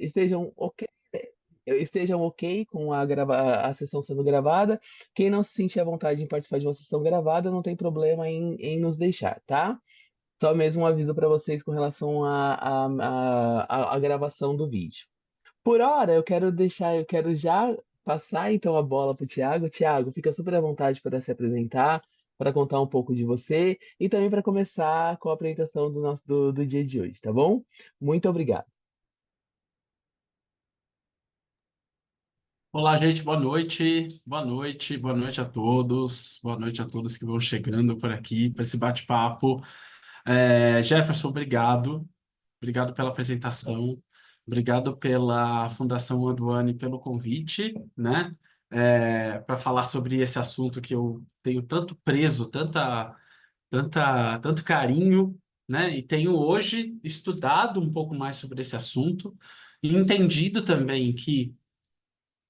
estejam ok, estejam ok com a sessão sendo gravada. Quem não se sentir à vontade em participar de uma sessão gravada, não tem problema em nos deixar, tá? Só mesmo um aviso para vocês com relação à gravação do vídeo. Por hora, eu quero já passar então a bola para o Thiago. Thiago, fica super à vontade para se apresentar, para contar um pouco de você e também para começar com a apresentação do dia de hoje, tá bom? Muito obrigado. Olá, gente, boa noite. Boa noite, boa noite a todos. Boa noite a todos que vão chegando por aqui para esse bate-papo. Jefferson, obrigado. Obrigado pela apresentação. Obrigado pela Fundação One pelo convite, né? Para falar sobre esse assunto que eu tenho tanto preso, tanto carinho, né? E tenho hoje estudado um pouco mais sobre esse assunto e entendido também que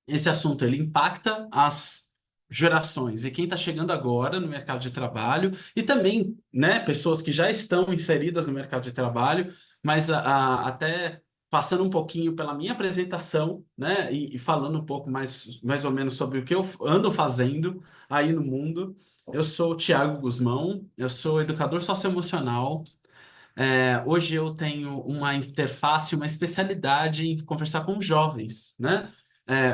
esse assunto ele impacta as gerações e quem está chegando agora no mercado de trabalho e também, né, pessoas que já estão inseridas no mercado de trabalho, mas até passando um pouquinho pela minha apresentação, né, e falando um pouco mais ou menos sobre o que eu ando fazendo aí no mundo. Eu sou o Thiago Guzmão, eu sou educador socioemocional. Hoje eu tenho uma interface, uma especialidade em conversar com jovens, né?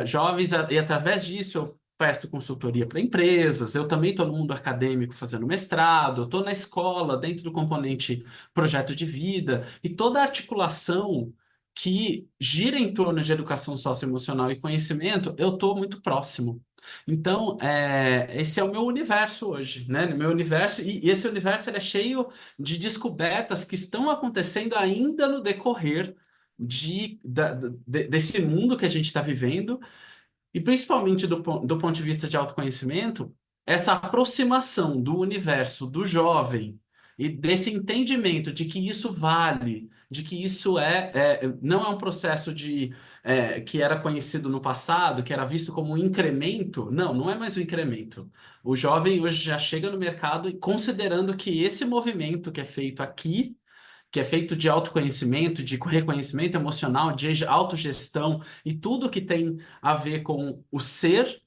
Jovens, e através disso eu presto consultoria para empresas, eu também estou no mundo acadêmico fazendo mestrado, estou na escola, dentro do componente projeto de vida, e toda a articulação que gira em torno de educação socioemocional e conhecimento, eu estou muito próximo. Então, esse é o meu universo hoje, né? Meu universo, e esse universo ele é cheio de descobertas que estão acontecendo ainda no decorrer desse mundo que a gente está vivendo, e principalmente do ponto de vista de autoconhecimento, essa aproximação do universo do jovem e desse entendimento de que isso vale, de que isso não é um processo que era conhecido no passado, que era visto como um incremento. Não, não é mais um incremento. O jovem hoje já chega no mercado e considerando que esse movimento que é feito aqui, que é feito de autoconhecimento, de reconhecimento emocional, de autogestão e tudo que tem a ver com o ser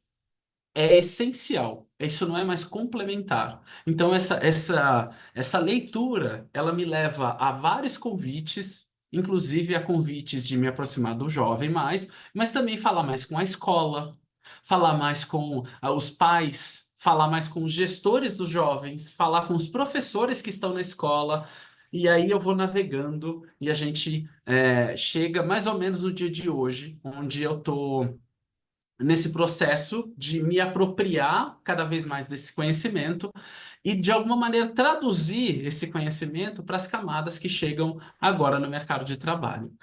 é essencial. Isso não é mais complementar. Então, essa leitura, ela me leva a vários convites, inclusive a convites de me aproximar do jovem mais, mas também falar mais com a escola, falar mais com os pais, falar mais com os gestores dos jovens, falar com os professores que estão na escola. E aí eu vou navegando e a gente chega mais ou menos no dia de hoje, onde eu estou nesse processo de me apropriar cada vez mais desse conhecimento e, de alguma maneira, traduzir esse conhecimento para as camadas que chegam agora no mercado de trabalho.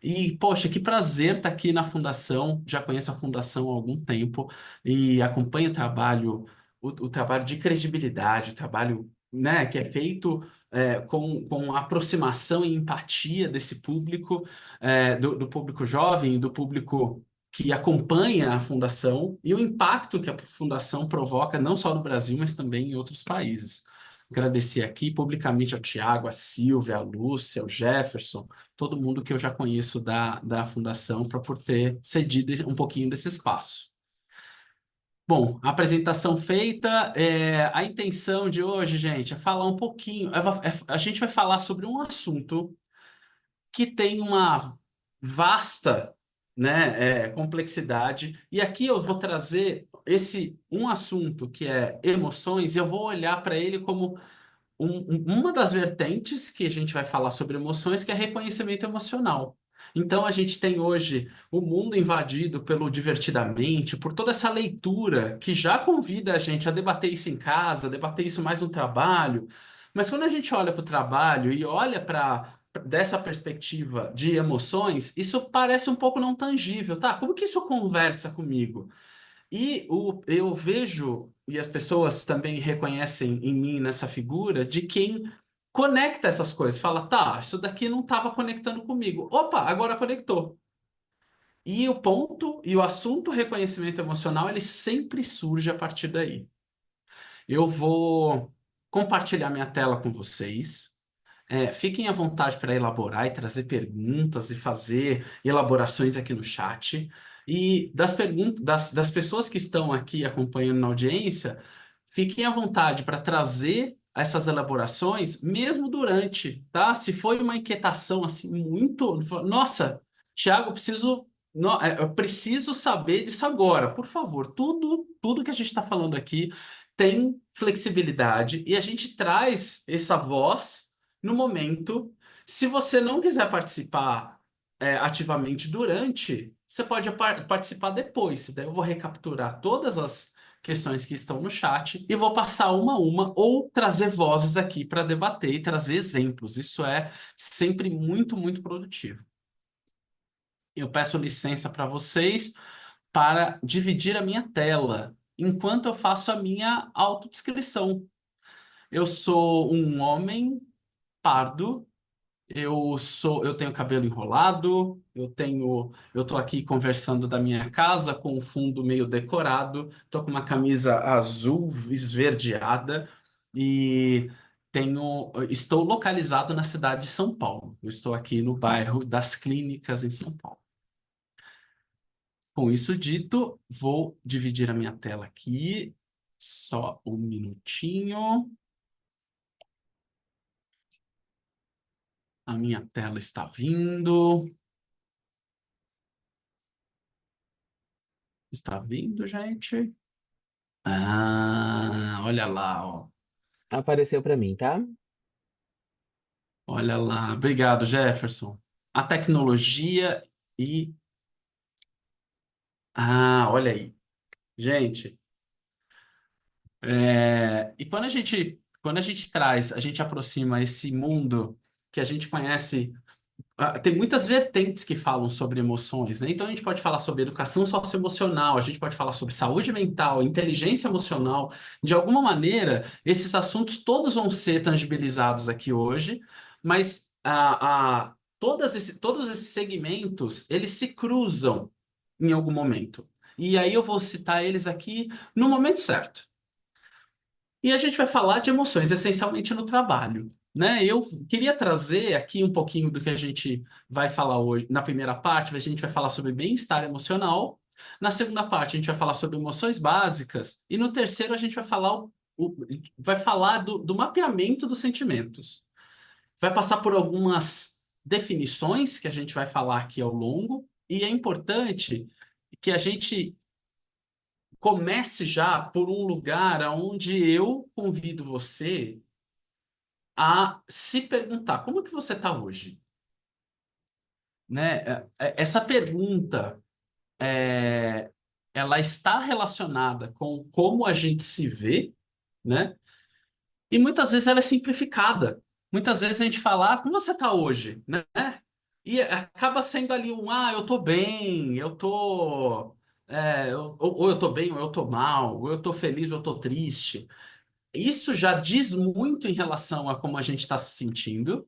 E, poxa, que prazer estar aqui na Fundação. Já conheço a Fundação há algum tempo e acompanho o trabalho de credibilidade, o trabalho, né, que é feito com aproximação e empatia desse público, do público jovem e do público que acompanha a fundação e o impacto que a fundação provoca não só no Brasil, mas também em outros países. Agradecer aqui publicamente ao Tiago, à Silvia, à Lúcia, ao Jefferson, todo mundo que eu já conheço da fundação, por ter cedido um pouquinho desse espaço. Bom, a apresentação feita, a intenção de hoje, gente, é falar um pouquinho. A gente vai falar sobre um assunto que tem uma vasta, né, complexidade. E aqui eu vou trazer um assunto que é emoções, e eu vou olhar para ele como uma das vertentes que a gente vai falar sobre emoções, que é reconhecimento emocional. Então, a gente tem hoje o mundo invadido pelo divertidamente, por toda essa leitura que já convida a gente a debater isso em casa, debater isso mais no trabalho. Mas quando a gente olha para o trabalho e olha para dessa perspectiva de emoções, isso parece um pouco não tangível, tá? Como que isso conversa comigo? Eu vejo, e as pessoas também reconhecem em mim nessa figura, de quem conecta essas coisas. Fala, tá, isso daqui não estava conectando comigo. Opa, agora conectou. E o ponto e o assunto reconhecimento emocional, ele sempre surge a partir daí. Eu vou compartilhar minha tela com vocês. Fiquem à vontade para elaborar e trazer perguntas e fazer elaborações aqui no chat. E das perguntas, das pessoas que estão aqui acompanhando na audiência, fiquem à vontade para trazer essas elaborações, mesmo durante, tá? Se foi uma inquietação assim muito, nossa, Tiago, eu preciso saber disso agora, por favor. Tudo que a gente está falando aqui tem flexibilidade e a gente traz essa voz no momento. Se você não quiser participar ativamente durante, você pode participar depois. Daí eu vou recapturar todas as questões que estão no chat e vou passar uma a uma ou trazer vozes aqui para debater e trazer exemplos. Isso é sempre muito, muito produtivo. Eu peço licença para vocês para dividir a minha tela enquanto eu faço a minha autodescrição. Eu sou um homem pardo. Eu tenho cabelo enrolado, eu tô aqui conversando da minha casa com um fundo meio decorado, tô com uma camisa azul esverdeada e estou localizado na cidade de São Paulo. Eu estou aqui no bairro das Clínicas em São Paulo. Com isso dito, vou dividir a minha tela aqui, só um minutinho. A minha tela está vindo. Está vindo, gente? Ah, olha lá, ó. Apareceu para mim, tá? Olha lá. Obrigado, Jefferson. A tecnologia e. Ah, olha aí. Gente, e quando a gente traz, a gente aproxima esse mundo que a gente conhece. Tem muitas vertentes que falam sobre emoções, né? Então a gente pode falar sobre educação socioemocional, a gente pode falar sobre saúde mental, inteligência emocional. De alguma maneira, esses assuntos todos vão ser tangibilizados aqui hoje, mas todos esses segmentos, eles se cruzam em algum momento. E aí eu vou citar eles aqui no momento certo. E a gente vai falar de emoções, essencialmente no trabalho, né? Eu queria trazer aqui um pouquinho do que a gente vai falar hoje. Na primeira parte, a gente vai falar sobre bem-estar emocional. Na segunda parte, a gente vai falar sobre emoções básicas. E no terceiro, a gente vai falar, vai falar do mapeamento dos sentimentos. Vai passar por algumas definições que a gente vai falar aqui ao longo. E é importante que a gente comece já por um lugar onde eu convido você a se perguntar como que você está hoje, né? Essa pergunta é, ela está relacionada com como a gente se vê, né? E muitas vezes ela é simplificada. Muitas vezes a gente fala, como você está hoje, né? E acaba sendo ali eu tô bem, eu tô ou eu tô bem, ou eu tô mal, ou eu tô feliz, ou eu tô triste. Isso já diz muito em relação a como a gente está se sentindo,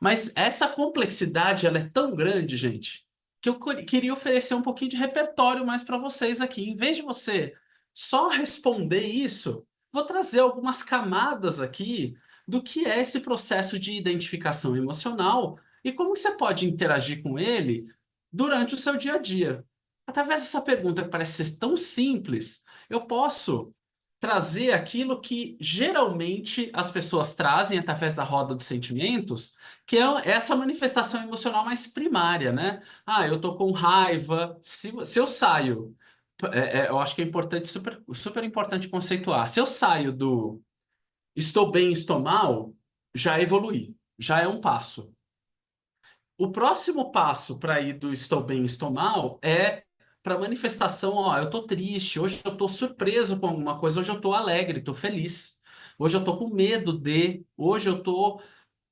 mas essa complexidade ela é tão grande, gente, que eu queria oferecer um pouquinho de repertório mais para vocês aqui. Em vez de você só responder isso, vou trazer algumas camadas aqui do que é esse processo de identificação emocional e como que você pode interagir com ele durante o seu dia a dia. Através dessa pergunta que parece ser tão simples, eu posso trazer aquilo que geralmente as pessoas trazem através da roda dos sentimentos, que é essa manifestação emocional mais primária, né? Eu tô com raiva. Se eu saio, eu acho que é importante, super importante conceituar. Se eu saio do estou bem, estou mal, já evoluí, já é um passo. O próximo passo para ir do estou bem, estou mal é para manifestação, eu tô triste, hoje eu tô surpreso com alguma coisa, hoje eu tô alegre, tô feliz. Hoje eu tô com medo hoje eu tô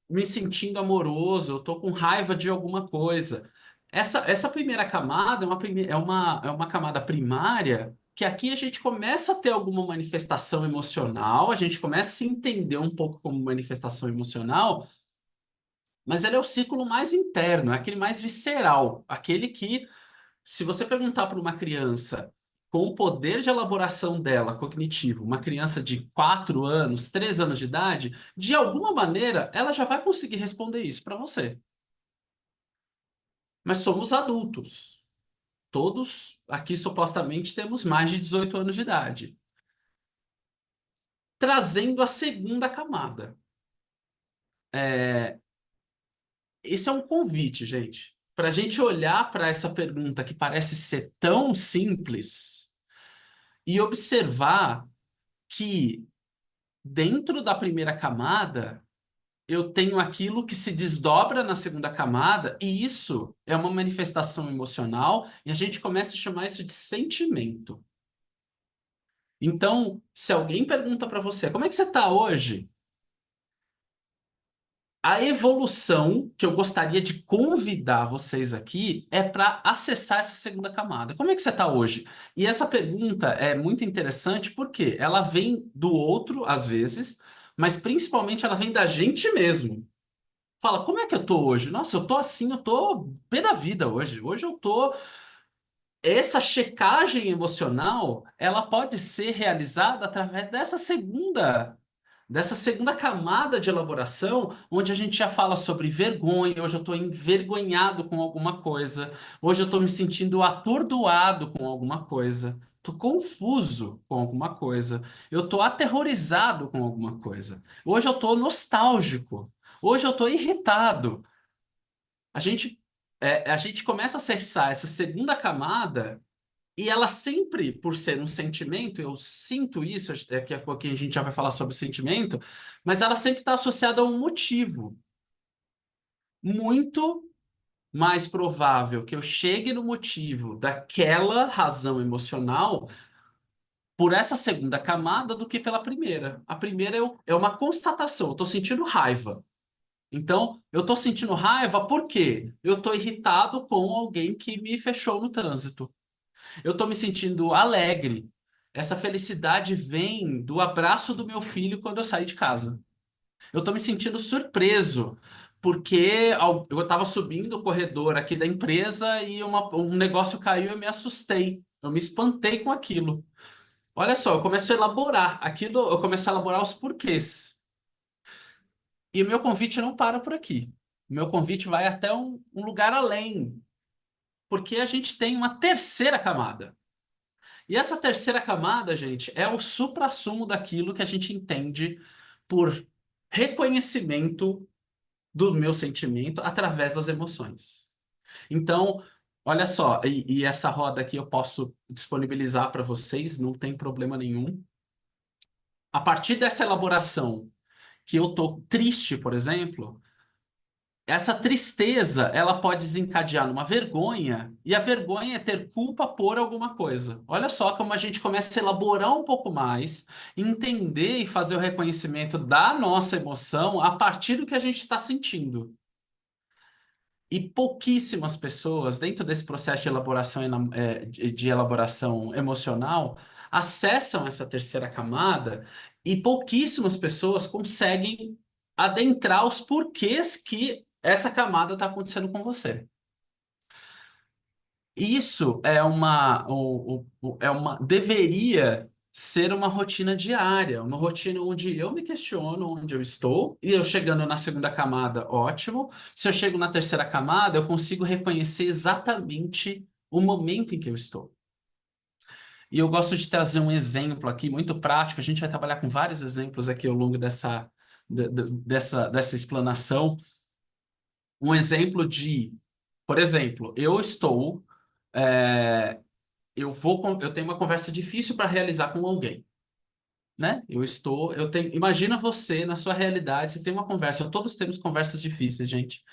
me sentindo amoroso, eu tô com raiva de alguma coisa. Essa primeira camada é uma camada primária que aqui a gente começa a ter alguma manifestação emocional, a gente começa a se entender um pouco como manifestação emocional, mas ele é o ciclo mais interno, é aquele mais visceral, aquele que, se você perguntar para uma criança com o poder de elaboração dela, cognitivo, uma criança de 4 anos, 3 anos de idade, de alguma maneira, ela já vai conseguir responder isso para você. Mas somos adultos. Todos aqui supostamente temos mais de 18 anos de idade. Trazendo a segunda camada. Esse é um convite, gente, para a gente olhar para essa pergunta que parece ser tão simples e observar que dentro da primeira camada eu tenho aquilo que se desdobra na segunda camada, e isso é uma manifestação emocional, e a gente começa a chamar isso de sentimento. Então, se alguém pergunta para você, como é que você está hoje? A evolução que eu gostaria de convidar vocês aqui é para acessar essa segunda camada. Como é que você está hoje? E essa pergunta é muito interessante porque ela vem do outro, às vezes, mas principalmente ela vem da gente mesmo. Fala, como é que eu tô hoje? Nossa, eu tô assim, eu tô pé da vida hoje. Hoje eu tô. Essa checagem emocional, ela pode ser realizada através dessa segunda camada de elaboração, onde a gente já fala sobre vergonha. Hoje eu estou envergonhado com alguma coisa. Hoje eu estou me sentindo atordoado com alguma coisa. Estou confuso com alguma coisa. Eu estou aterrorizado com alguma coisa. Hoje eu estou nostálgico. Hoje eu estou irritado. A gente, a gente começa a acessar essa segunda camada e ela sempre, por ser um sentimento, eu sinto isso, que a pouquinho a gente já vai falar sobre sentimento, mas ela sempre está associada a um motivo. Muito mais provável que eu chegue no motivo daquela razão emocional por essa segunda camada do que pela primeira. A primeira é uma constatação, eu estou sentindo raiva. Então, eu estou sentindo raiva porque eu estou irritado com alguém que me fechou no trânsito. Eu tô me sentindo alegre. Essa felicidade vem do abraço do meu filho quando eu saí de casa. Eu tô me sentindo surpreso, porque eu estava subindo o corredor aqui da empresa e um negócio caiu e eu me assustei. Eu me espantei com aquilo. Olha só, eu começo a elaborar aquilo, eu começo a elaborar os porquês. E o meu convite não para por aqui. O meu convite vai até um lugar além, porque a gente tem uma terceira camada. E essa terceira camada, gente, é o suprassumo daquilo que a gente entende por reconhecimento do meu sentimento através das emoções. Então, olha só, e essa roda aqui eu posso disponibilizar para vocês, não tem problema nenhum. A partir dessa elaboração que eu tô triste, por exemplo, essa tristeza, ela pode desencadear numa vergonha, e a vergonha é ter culpa por alguma coisa. Olha só como a gente começa a elaborar um pouco mais, entender e fazer o reconhecimento da nossa emoção a partir do que a gente está sentindo. E pouquíssimas pessoas, dentro desse processo de elaboração, de elaboração emocional, acessam essa terceira camada, e pouquíssimas pessoas conseguem adentrar os porquês que essa camada está acontecendo com você. Isso deveria ser uma rotina diária, uma rotina onde eu me questiono onde eu estou, e eu chegando na segunda camada, ótimo. Se eu chego na terceira camada, eu consigo reconhecer exatamente o momento em que eu estou. E eu gosto de trazer um exemplo aqui muito prático. A gente vai trabalhar com vários exemplos aqui ao longo dessa explanação. Um exemplo por exemplo, é, eu tenho uma conversa difícil para realizar com alguém, né? Imagina você na sua realidade, você tem uma conversa, todos temos conversas difíceis, gente.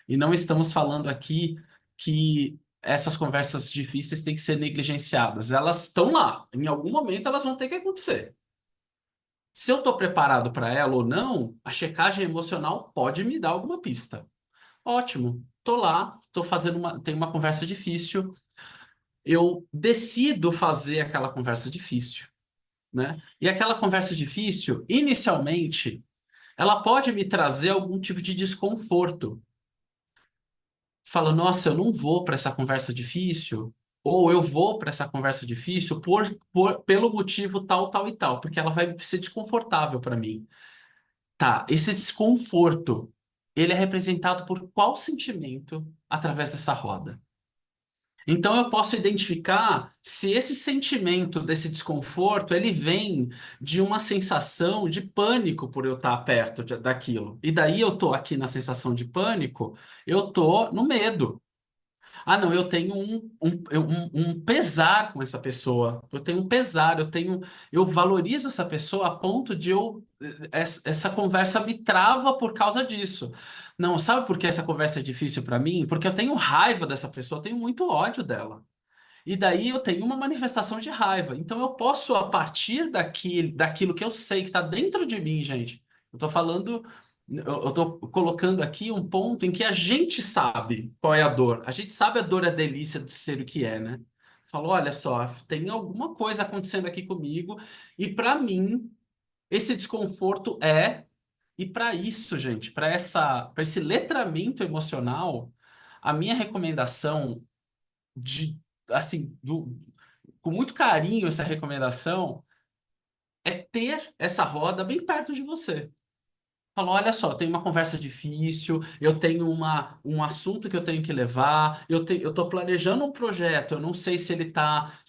E não estamos falando aqui que essas conversas difíceis têm que ser negligenciadas. Elas estão lá, em algum momento elas vão ter que acontecer. Se eu estou preparado para ela ou não, a checagem emocional pode me dar alguma pista. Ótimo, tô lá, tenho uma conversa difícil, eu decido fazer aquela conversa difícil, né? E aquela conversa difícil, inicialmente, ela pode me trazer algum tipo de desconforto. Fala, nossa, eu não vou para essa conversa difícil Ou eu vou para essa conversa difícil pelo motivo tal, tal e tal, porque ela vai ser desconfortável para mim. Tá, esse desconforto, ele é representado por qual sentimento através dessa roda? Então eu posso identificar se esse sentimento desse desconforto, ele vem de uma sensação de pânico por eu estar perto daquilo. E daí eu tô aqui na sensação de pânico, eu tô no medo. Ah, não, eu tenho um pesar com essa pessoa. Eu tenho um pesar, eu valorizo essa pessoa a ponto de essa conversa me trava por causa disso. Não, sabe por que essa conversa é difícil para mim? Porque eu tenho raiva dessa pessoa, eu tenho muito ódio dela. E daí eu tenho uma manifestação de raiva. Então eu posso, a partir daquilo que eu sei que está dentro de mim, gente. Eu tô falando, eu tô colocando aqui um ponto em que a gente sabe qual é a dor. A gente sabe a dor e a delícia de ser o que é, né? Falou, olha só, tem alguma coisa acontecendo aqui comigo, e para mim, esse desconforto é. E para isso, gente, para esse letramento emocional, a minha recomendação de assim, com muito carinho essa recomendação é ter essa roda bem perto de você. Fala, olha só, eu tenho uma conversa difícil, eu tenho um assunto que eu tenho que levar, eu tô planejando um projeto, eu não sei se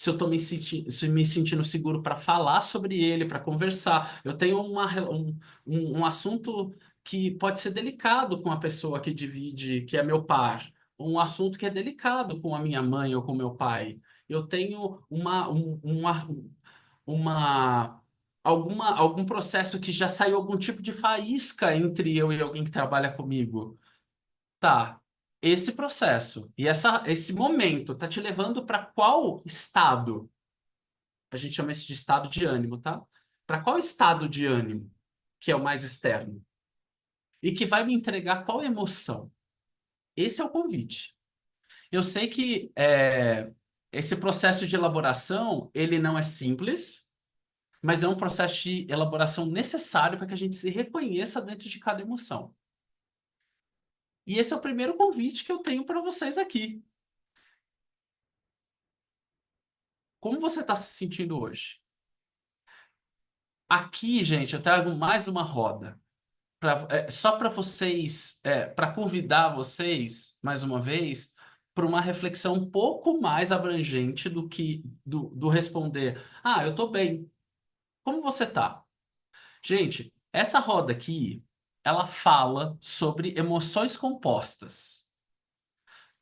eu tô me sentindo seguro para falar sobre ele, para conversar. Eu tenho um assunto que pode ser delicado com a pessoa que divide, que é meu par, um assunto que é delicado com a minha mãe ou com meu pai. Eu tenho uma algum processo que já saiu algum tipo de faísca entre eu e alguém que trabalha comigo. Tá. Esse processo e esse momento tá te levando para qual estado? A gente chama isso de estado de ânimo, tá? Para qual estado de ânimo que é o mais externo e que vai me entregar qual emoção? Esse é o convite. Eu sei que esse processo de elaboração ele não é simples. Mas é um processo de elaboração necessário para que a gente se reconheça dentro de cada emoção. E esse é o primeiro convite que eu tenho para vocês aqui. Como você está se sentindo hoje? Aqui, gente, eu trago mais uma roda. Só para vocês, para convidar vocês, mais uma vez, para uma reflexão um pouco mais abrangente do responder: Ah, eu estou bem. Como você está? Gente, essa roda aqui, ela fala sobre emoções compostas,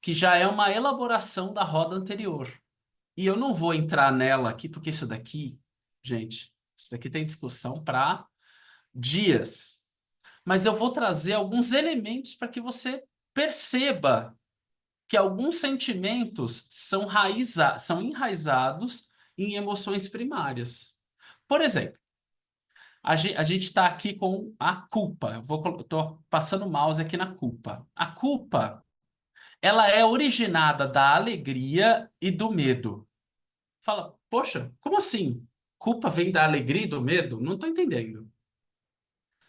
que já é uma elaboração da roda anterior. E eu não vou entrar nela aqui, porque isso daqui, gente, isso daqui tem discussão para dias. Mas eu vou trazer alguns elementos para que você perceba que alguns sentimentos são enraizados em emoções primárias. Por exemplo, a gente está aqui com a culpa. Tô passando o mouse aqui na culpa. A culpa, ela é originada da alegria e do medo. Fala, poxa, como assim? Culpa vem da alegria e do medo? Não estou entendendo.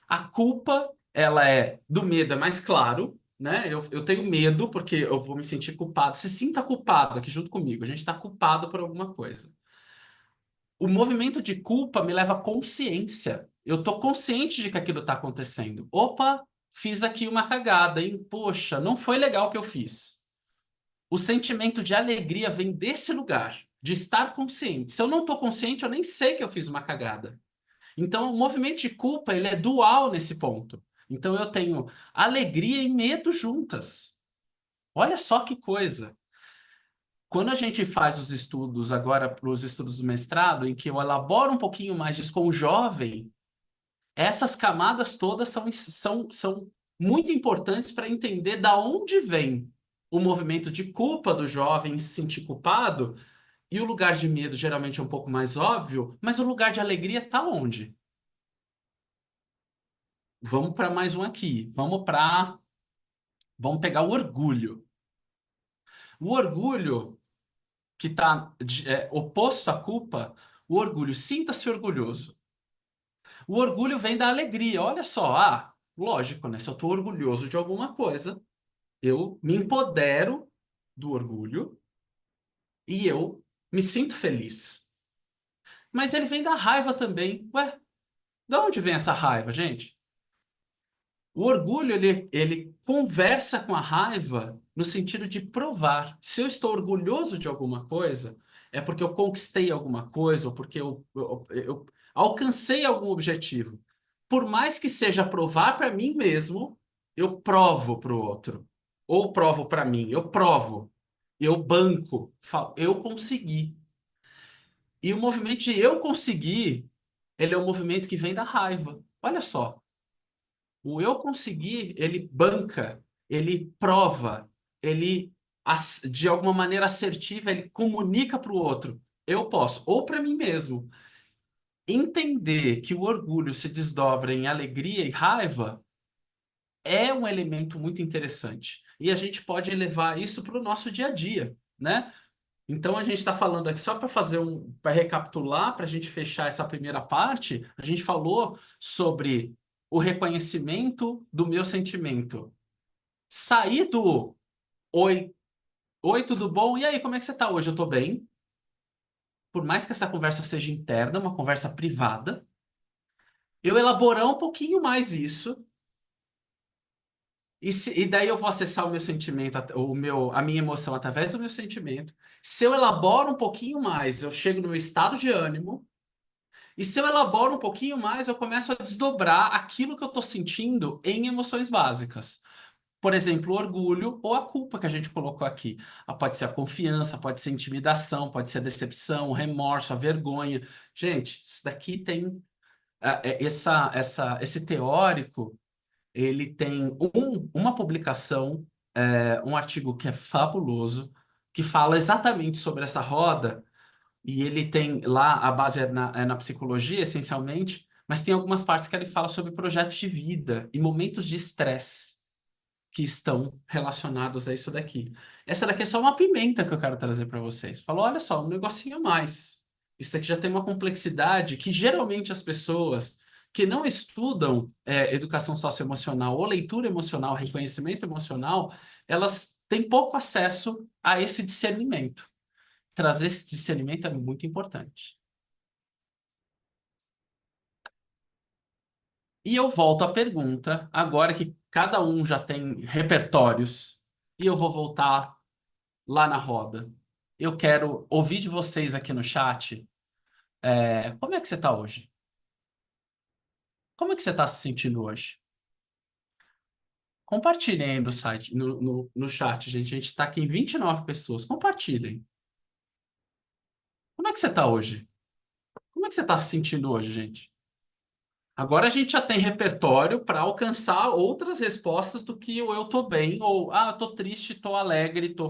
A culpa, ela é do medo, é mais claro, né? Eu tenho medo porque eu vou me sentir culpado. Se sinta culpado aqui junto comigo. A gente está culpado por alguma coisa. O movimento de culpa me leva à consciência. Eu tô consciente de que aquilo está acontecendo. Opa, fiz aqui uma cagada, hein? Poxa, não foi legal o que eu fiz. O sentimento de alegria vem desse lugar, de estar consciente. Se eu não estou consciente, eu nem sei que eu fiz uma cagada. Então, o movimento de culpa, ele é dual nesse ponto. Então, eu tenho alegria e medo juntas. Olha só que coisa. Quando a gente faz os estudos agora para os estudos do mestrado, em que eu elaboro um pouquinho mais disso com o jovem, essas camadas todas são muito importantes para entender da onde vem o movimento de culpa do jovem em se sentir culpado, e o lugar de medo geralmente é um pouco mais óbvio, mas o lugar de alegria está onde? Vamos para mais um aqui. Vamos pegar o orgulho. O orgulho que está oposto à culpa, o orgulho, sinta-se orgulhoso. O orgulho vem da alegria. Olha só, lógico, né? Se eu estou orgulhoso de alguma coisa, eu me empodero do orgulho e eu me sinto feliz. Mas ele vem da raiva também. Ué, de onde vem essa raiva, gente? O orgulho, ele conversa com a raiva no sentido de provar. Se eu estou orgulhoso de alguma coisa, é porque eu conquistei alguma coisa, ou porque eu alcancei algum objetivo. Por mais que seja provar para mim mesmo, eu provo para o outro. Ou provo para mim, eu provo. Eu banco, falo, eu consegui. E o movimento de eu conseguir, ele é um movimento que vem da raiva. Olha só. O eu conseguir, ele banca, ele prova, ele de alguma maneira assertiva, ele comunica para o outro. Eu posso, ou para mim mesmo. Entender que o orgulho se desdobra em alegria e raiva é um elemento muito interessante. E a gente pode levar isso para o nosso dia a dia, né? Então a gente está falando aqui só para para recapitular, para a gente fechar essa primeira parte, a gente falou sobre o reconhecimento do meu sentimento. Sair do oi, oi, tudo bom? E aí, como é que você está hoje? Eu estou bem. Por mais que essa conversa seja interna, uma conversa privada, eu elaborar um pouquinho mais isso. E daí eu vou acessar o meu sentimento, a minha emoção através do meu sentimento. Se eu elaboro um pouquinho mais, eu chego no meu estado de ânimo. E se eu elaboro um pouquinho mais, eu começo a desdobrar aquilo que eu estou sentindo em emoções básicas. Por exemplo, o orgulho ou a culpa que a gente colocou aqui. Pode ser a confiança, pode ser a intimidação, pode ser a decepção, o remorso, a vergonha. Gente, isso daqui tem esse teórico, ele tem uma publicação, um artigo que é fabuloso, que fala exatamente sobre essa roda e ele tem lá, a base é na psicologia, essencialmente, mas tem algumas partes que ele fala sobre projetos de vida e momentos de estresse que estão relacionados a isso daqui. Essa daqui é só uma pimenta que eu quero trazer para vocês. Falou, olha só, um negocinho a mais. Isso aqui já tem uma complexidade que geralmente as pessoas que não estudam educação socioemocional ou leitura emocional, reconhecimento emocional, elas têm pouco acesso a esse discernimento. Trazer esse discernimento é muito importante. E eu volto à pergunta, agora que cada um já tem repertórios, e eu vou voltar lá na roda. Eu quero ouvir de vocês aqui no chat, como é que você está hoje? Como é que você está se sentindo hoje? Compartilhem aí no site, no chat, gente. A gente está aqui em 29 pessoas. Compartilhem. Como é que você está hoje? Como é que você está se sentindo hoje, gente? Agora a gente já tem repertório para alcançar outras respostas do que o eu tô bem ou tô triste, tô alegre, tô...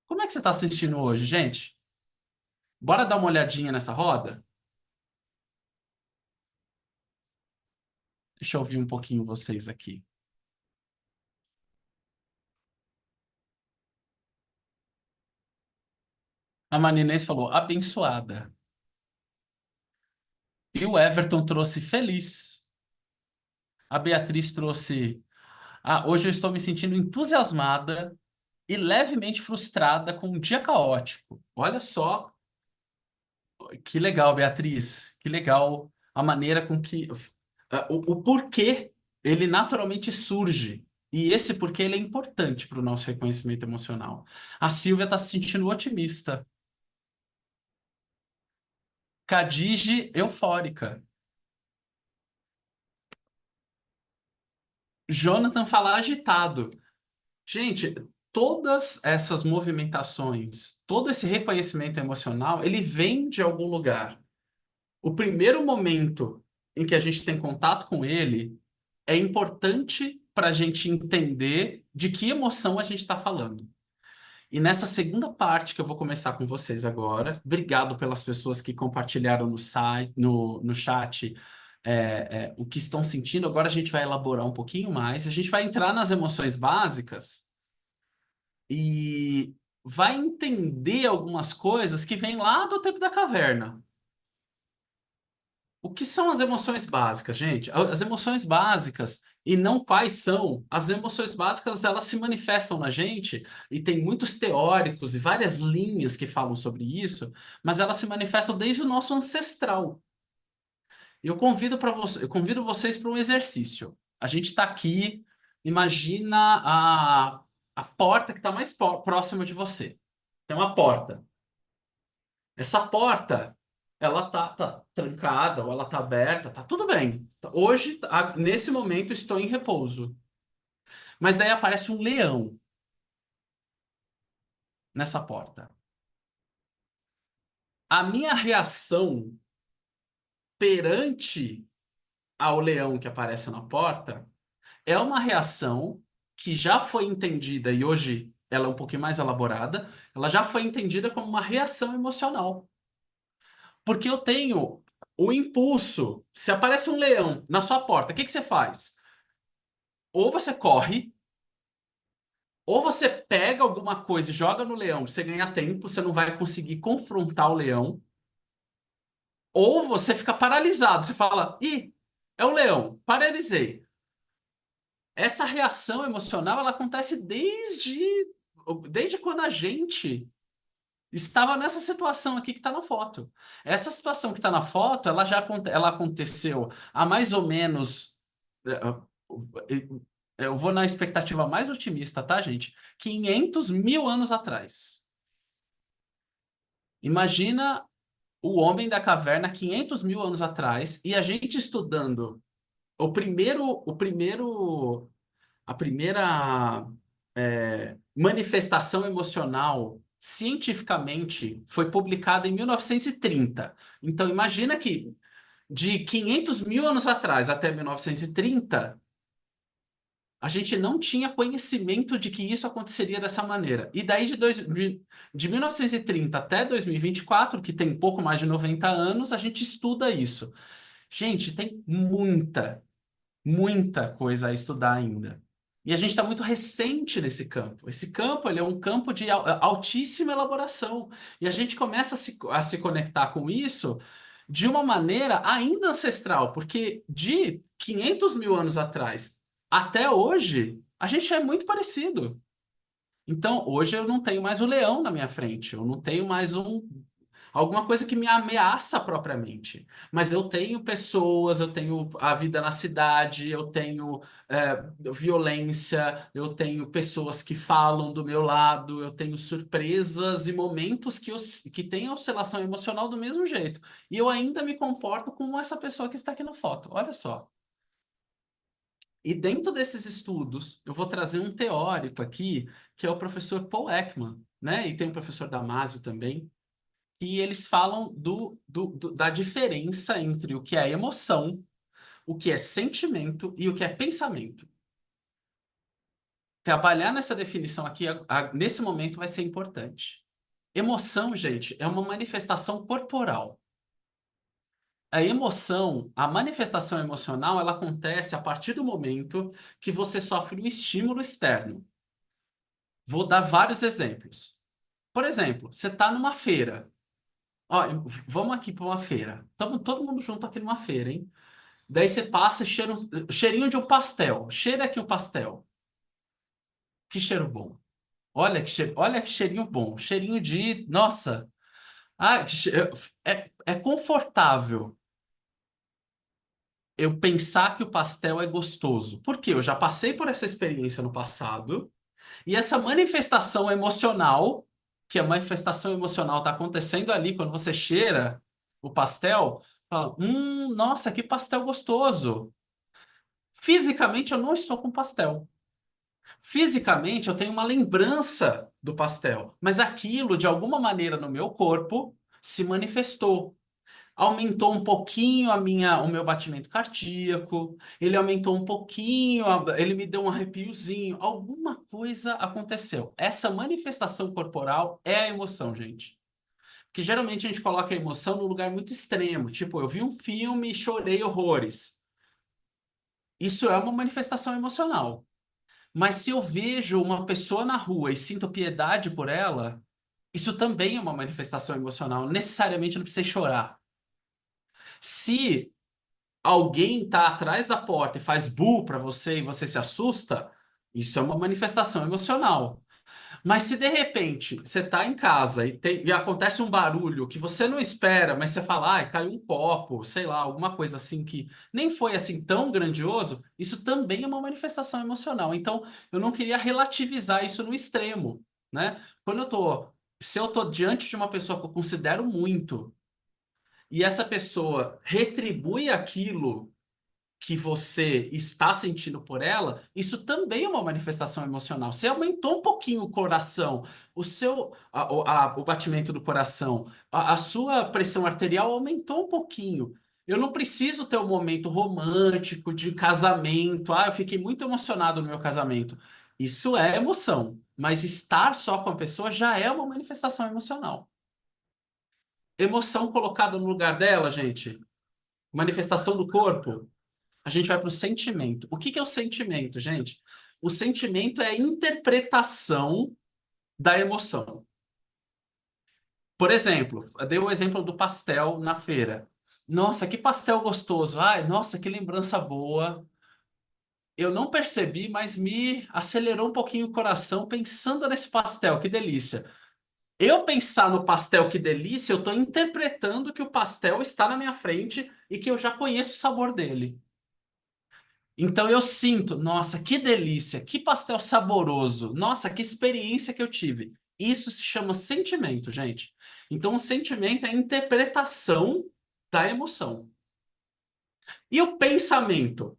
Como é que você está se sentindo hoje, gente? Bora dar uma olhadinha nessa roda? Deixa eu ouvir um pouquinho vocês aqui. A Marinês falou abençoada. E o Everton trouxe feliz. A Beatriz trouxe. Hoje eu estou me sentindo entusiasmada e levemente frustrada com um dia caótico. Olha só que legal, Beatriz. Que legal a maneira com que o porquê ele naturalmente surge. E esse porquê ele é importante para o nosso reconhecimento emocional. A Silvia está se sentindo otimista. Cadige eufórica. Jonathan fala agitado. Gente, todas essas movimentações, todo esse reconhecimento emocional, ele vem de algum lugar. O primeiro momento em que a gente tem contato com ele é importante para a gente entender de que emoção a gente está falando. E nessa segunda parte que eu vou começar com vocês agora, obrigado pelas pessoas que compartilharam no site, no chat, o que estão sentindo. Agora a gente vai elaborar um pouquinho mais. A gente vai entrar nas emoções básicas e vai entender algumas coisas que vêm lá do tempo da caverna. O que são as emoções básicas, gente? As emoções básicas, e não quais são. As emoções básicas, elas se manifestam na gente, e tem muitos teóricos e várias linhas que falam sobre isso, mas elas se manifestam desde o nosso ancestral. Eu convido vocês para um exercício. A gente está aqui, imagina a porta que está mais próxima de você. Tem uma porta. Essa porta, ela tá trancada ou ela tá aberta, tá tudo bem. Hoje, nesse momento, estou em repouso. Mas daí aparece um leão nessa porta. A minha reação perante ao leão que aparece na porta é uma reação que já foi entendida e hoje ela é um pouquinho mais elaborada. Ela já foi entendida como uma reação emocional. Porque eu tenho o impulso. Se aparece um leão na sua porta, o que que você faz? Ou você corre, ou você pega alguma coisa e joga no leão, você ganha tempo, você não vai conseguir confrontar o leão, ou você fica paralisado, você fala, ih, é o leão, paralisei. Essa reação emocional, ela acontece desde quando a gente estava nessa situação aqui que está na foto. Essa situação que está na foto, ela aconteceu há mais ou menos. Eu vou na expectativa mais otimista, tá, gente? 500 mil anos atrás. Imagina o homem da caverna 500 mil anos atrás e a gente estudando a primeira manifestação emocional cientificamente foi publicada em 1930. Então, imagina que de 500 mil anos atrás até 1930, a gente não tinha conhecimento de que isso aconteceria dessa maneira. E daí de 1930 até 2024, que tem pouco mais de 90 anos, a gente estuda isso. Gente, tem muita coisa a estudar ainda. E a gente está muito recente nesse campo. Esse campo, ele é um campo de altíssima elaboração. E a gente começa a se conectar com isso de uma maneira ainda ancestral, porque de 500 mil anos atrás até hoje, a gente é muito parecido. Então, hoje eu não tenho mais o leão na minha frente, eu não tenho mais alguma coisa que me ameaça propriamente. Mas eu tenho pessoas, eu tenho a vida na cidade, eu tenho violência, eu tenho pessoas que falam do meu lado, eu tenho surpresas e momentos que têm oscilação emocional do mesmo jeito. E eu ainda me comporto como essa pessoa que está aqui na foto. Olha só. E dentro desses estudos, eu vou trazer um teórico aqui, que é o professor Paul Ekman, né? E tem o professor Damasio também, e eles falam da diferença entre o que é emoção, o que é sentimento e o que é pensamento. Trabalhar nessa definição aqui, nesse momento, vai ser importante. Emoção, gente, é uma manifestação corporal. A emoção, a manifestação emocional, ela acontece a partir do momento que você sofre um estímulo externo. Vou dar vários exemplos. Por exemplo, você está numa feira. Ó, vamos aqui para uma feira. Estamos todo mundo junto aqui numa feira, hein? Daí você passa e cheira cheirinho de um pastel. Cheira aqui o pastel. Que cheiro bom. Olha que cheirinho bom. Cheirinho de. Nossa! Ah, é confortável eu pensar que o pastel é gostoso. Porque eu já passei por essa experiência no passado. E essa manifestação emocional, que a manifestação emocional está acontecendo ali quando você cheira o pastel, fala, nossa, que pastel gostoso. Fisicamente eu não estou com pastel. Fisicamente eu tenho uma lembrança do pastel, mas aquilo de alguma maneira no meu corpo se manifestou. Aumentou um pouquinho o meu batimento cardíaco, ele aumentou um pouquinho, ele me deu um arrepiozinho, alguma coisa aconteceu. Essa manifestação corporal é a emoção, gente. Porque geralmente a gente coloca a emoção num lugar muito extremo, tipo, eu vi um filme e chorei horrores. Isso é uma manifestação emocional. Mas se eu vejo uma pessoa na rua e sinto piedade por ela, isso também é uma manifestação emocional. Necessariamente eu não precisei chorar. Se alguém tá atrás da porta e faz bu para você e você se assusta, isso é uma manifestação emocional. Mas se de repente você tá em casa e acontece um barulho que você não espera, mas você fala, ai, caiu um copo, sei lá, alguma coisa assim que nem foi assim tão grandioso, isso também é uma manifestação emocional. Então, eu não queria relativizar isso no extremo, né? Quando eu tô, se eu tô diante de uma pessoa que eu considero muito e essa pessoa retribui aquilo que você está sentindo por ela, isso também é uma manifestação emocional. Você aumentou um pouquinho o coração, o batimento do coração, a sua pressão arterial aumentou um pouquinho. Eu não preciso ter um momento romântico de casamento. Ah, eu fiquei muito emocionado no meu casamento. Isso é emoção, mas estar só com a pessoa já é uma manifestação emocional. Emoção colocada no lugar dela, gente. Manifestação do corpo. A gente vai para o sentimento. O que que é o sentimento, gente? O sentimento é a interpretação da emoção. Por exemplo, eu dei o exemplo do pastel na feira. Nossa, que pastel gostoso. Ai, nossa, que lembrança boa. Eu não percebi, mas me acelerou um pouquinho o coração pensando nesse pastel. Que delícia. Eu pensar no pastel, que delícia, eu estou interpretando que o pastel está na minha frente e que eu já conheço o sabor dele. Então eu sinto, nossa, que delícia, que pastel saboroso, nossa, que experiência que eu tive. Isso se chama sentimento, gente. Então o sentimento é a interpretação da emoção. E o pensamento?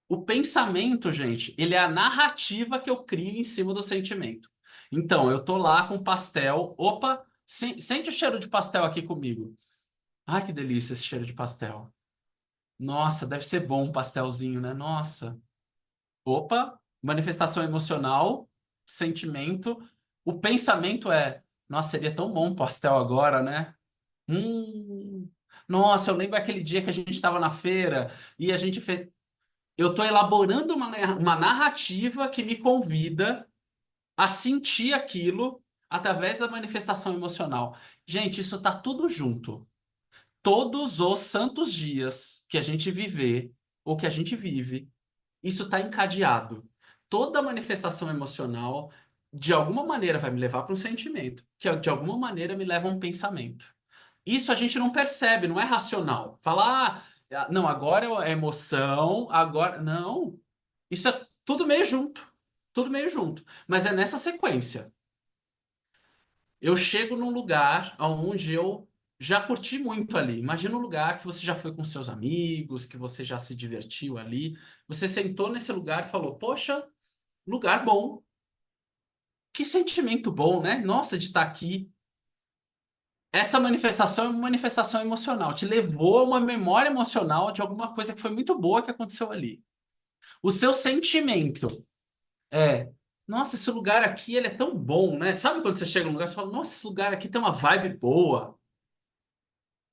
O pensamento, gente, ele é a narrativa que eu crio em cima do sentimento. Então, eu tô lá com pastel, opa, sente o cheiro de pastel aqui comigo. Ai, que delícia esse cheiro de pastel. Nossa, deve ser bom um pastelzinho, né? Nossa. Opa, manifestação emocional, sentimento. O pensamento é, nossa, seria tão bom um pastel agora, né? Hum, nossa, eu lembro aquele dia que a gente estava na feira e a gente fez. Eu estou elaborando uma narrativa que me convida a sentir aquilo através da manifestação emocional. Gente, isso tá tudo junto. Todos os santos dias que a gente viver ou que a gente vive, isso está encadeado. Toda manifestação emocional, de alguma maneira, vai me levar para um sentimento, que de alguma maneira me leva a um pensamento. Isso a gente não percebe, não é racional. Falar, ah, não, agora é emoção, agora. Não. Isso é tudo meio junto. Tudo meio junto. Mas é nessa sequência. Eu chego num lugar onde eu já curti muito ali. Imagina um lugar que você já foi com seus amigos, que você já se divertiu ali. Você sentou nesse lugar e falou: Poxa, lugar bom. Que sentimento bom, né? Nossa, de estar aqui. Essa manifestação é uma manifestação emocional. Te levou a uma memória emocional de alguma coisa que foi muito boa que aconteceu ali. O seu sentimento é: Nossa, esse lugar aqui ele é tão bom, né? Sabe quando você chega num lugar e fala: Nossa, esse lugar aqui tem uma vibe boa.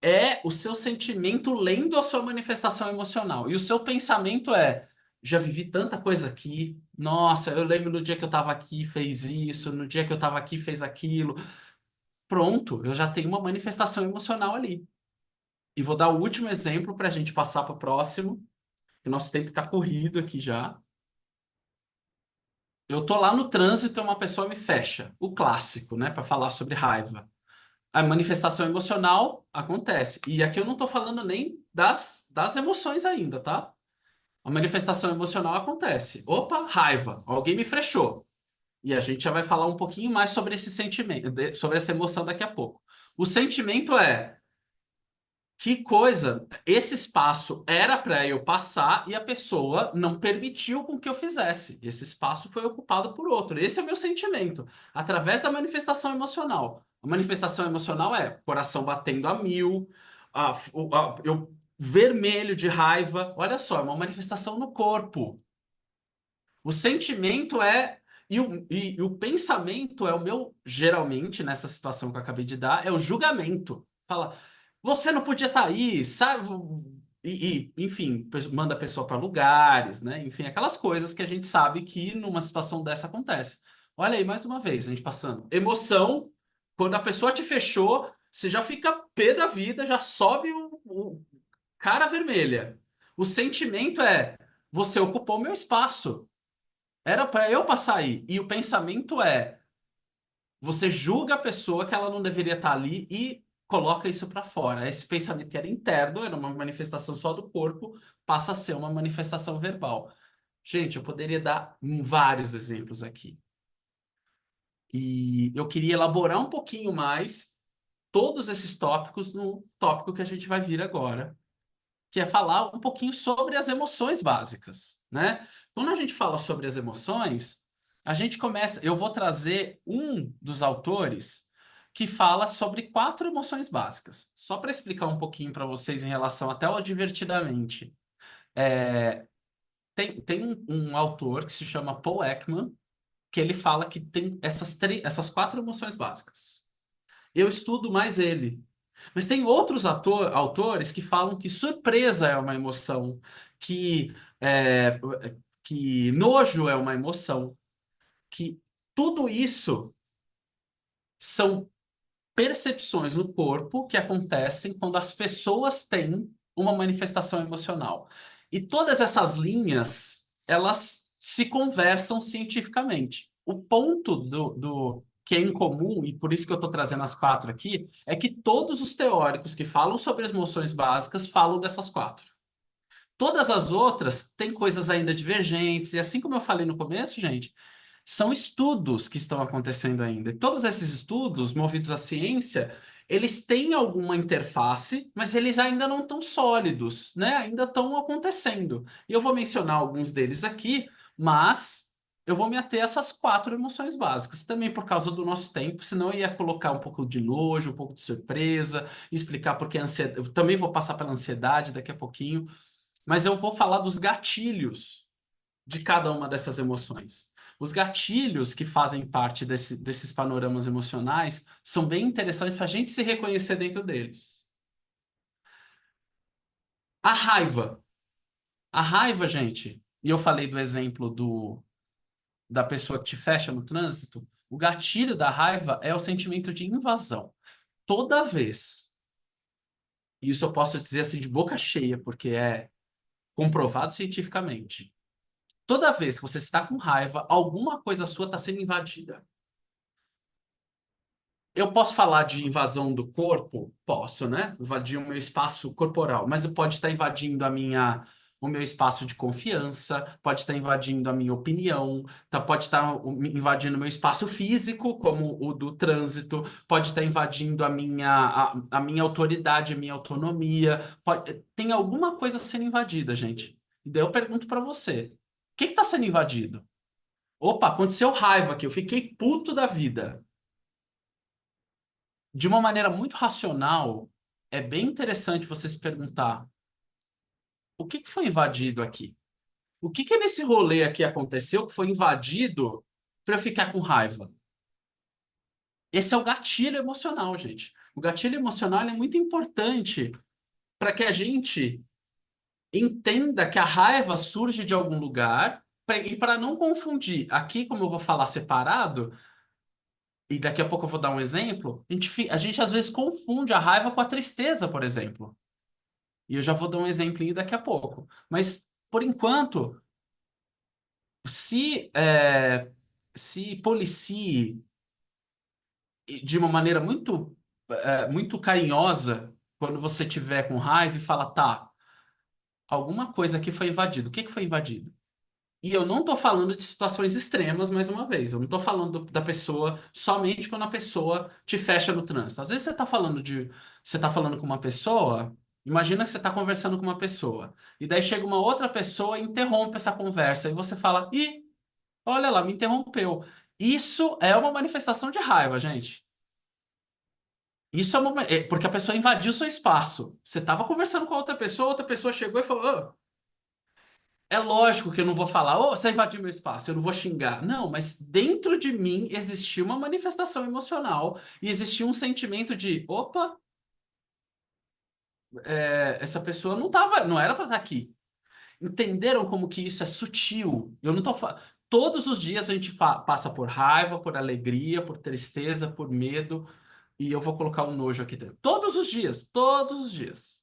É o seu sentimento lendo a sua manifestação emocional. E o seu pensamento é: já vivi tanta coisa aqui. Nossa, eu lembro no dia que eu estava aqui, fez isso, no dia que eu estava aqui, fez aquilo. Pronto, eu já tenho uma manifestação emocional ali. E vou dar o último exemplo para a gente passar para o próximo, que o nosso tempo está corrido aqui já. Eu tô lá no trânsito e uma pessoa me fecha. O clássico, né, para falar sobre raiva. A manifestação emocional acontece. E aqui eu não estou falando nem das emoções ainda, tá? A manifestação emocional acontece. Opa, raiva. Alguém me frechou. E a gente já vai falar um pouquinho mais sobre esse sentimento, sobre essa emoção daqui a pouco. O sentimento é: que coisa, esse espaço era para eu passar e a pessoa não permitiu com que eu fizesse. Esse espaço foi ocupado por outro. Esse é o meu sentimento, através da manifestação emocional. A manifestação emocional é coração batendo a mil, eu vermelho de raiva. Olha só, é uma manifestação no corpo. O sentimento é. E o pensamento é o meu, geralmente, nessa situação que eu acabei de dar, é o julgamento. Fala, você não podia estar aí, sabe? Enfim, manda a pessoa para lugares, né? Enfim, aquelas coisas que a gente sabe que numa situação dessa acontece. Olha aí, mais uma vez, a gente passando. Emoção, quando a pessoa te fechou, você já fica pé da vida, já sobe cara vermelha. O sentimento é: você ocupou meu espaço. Era para eu passar aí. E o pensamento é: você julga a pessoa que ela não deveria estar ali e coloca isso para fora. Esse pensamento que era interno, era uma manifestação só do corpo, passa a ser uma manifestação verbal. Gente, eu poderia dar vários exemplos aqui. E eu queria elaborar um pouquinho mais todos esses tópicos no tópico que a gente vai vir agora, que é falar um pouquinho sobre as emoções básicas, né? Quando a gente fala sobre as emoções, a gente começa. Eu vou trazer um dos autores que fala sobre 4 emoções básicas, só para explicar um pouquinho para vocês em relação até ao divertidamente. É, tem um autor que se chama Paul Ekman, que ele fala que tem essas 4 emoções básicas. Eu estudo mais ele. Mas tem outros autores que falam que surpresa é uma emoção, que, é, que nojo é uma emoção, que tudo isso são percepções no corpo que acontecem quando as pessoas têm uma manifestação emocional. E todas essas linhas, elas se conversam cientificamente. O ponto do que é incomum, e por isso que eu estou trazendo as 4 aqui, é que todos os teóricos que falam sobre as emoções básicas falam dessas 4. Todas as outras têm coisas ainda divergentes, e assim como eu falei no começo, gente, são estudos que estão acontecendo ainda. E todos esses estudos, movidos à ciência, eles têm alguma interface, mas eles ainda não estão sólidos, né? Ainda estão acontecendo. E eu vou mencionar alguns deles aqui, mas eu vou me ater a essas 4 emoções básicas, também por causa do nosso tempo, senão eu ia colocar um pouco de nojo, um pouco de surpresa, explicar porque a ansiedade. Eu também vou passar pela ansiedade daqui a pouquinho, mas eu vou falar dos gatilhos de cada uma dessas emoções. Os gatilhos que fazem parte desses panoramas emocionais são bem interessantes para a gente se reconhecer dentro deles. A raiva. A raiva, gente, e eu falei do exemplo da pessoa que te fecha no trânsito, o gatilho da raiva é o sentimento de invasão. Toda vez, e isso eu posso dizer assim de boca cheia, porque é comprovado cientificamente. Toda vez que você está com raiva, alguma coisa sua está sendo invadida. Eu posso falar de invasão do corpo? Posso, né? Invadir o meu espaço corporal, mas pode estar invadindo o meu espaço de confiança, pode estar invadindo a minha opinião, pode estar invadindo o meu espaço físico, como o do trânsito, pode estar invadindo a minha autoridade, a minha autonomia. Tem alguma coisa sendo invadida, gente. E daí eu pergunto para você: o que está sendo invadido? Opa, aconteceu raiva aqui, eu fiquei puto da vida. De uma maneira muito racional, é bem interessante você se perguntar: o que que foi invadido aqui? O que que nesse rolê aqui aconteceu que foi invadido para eu ficar com raiva? Esse é o gatilho emocional, gente. O gatilho emocional é muito importante para que a gente entenda que a raiva surge de algum lugar e para não confundir. Aqui, como eu vou falar separado, e daqui a pouco eu vou dar um exemplo, a gente às vezes confunde a raiva com a tristeza, por exemplo. E eu já vou dar um exemplinho daqui a pouco. Mas, por enquanto, se, se policie de uma maneira muito carinhosa quando você tiver com raiva e fala, tá, alguma coisa aqui foi invadido. O que que foi invadido? E eu não estou falando de situações extremas, mais uma vez. Eu não estou falando da pessoa somente quando a pessoa te fecha no trânsito. Às vezes você tá falando com uma pessoa. Imagina que você está conversando com uma pessoa. E daí chega uma outra pessoa e interrompe essa conversa. E você fala: ih, olha lá, me interrompeu. Isso é uma manifestação de raiva, gente. Isso porque a pessoa invadiu o seu espaço. Você estava conversando com a outra pessoa chegou e falou: "Ô, é lógico que eu não vou falar, ô, você invadiu meu espaço, eu não vou xingar. Não, mas dentro de mim existia uma manifestação emocional e existia um sentimento de, opa, essa pessoa não era para estar aqui. Entenderam como que isso é sutil? Eu não tô falando. Todos os dias a gente passa por raiva, por alegria, por tristeza, por medo, e eu vou colocar um nojo aqui dentro. Todos os dias, todos os dias.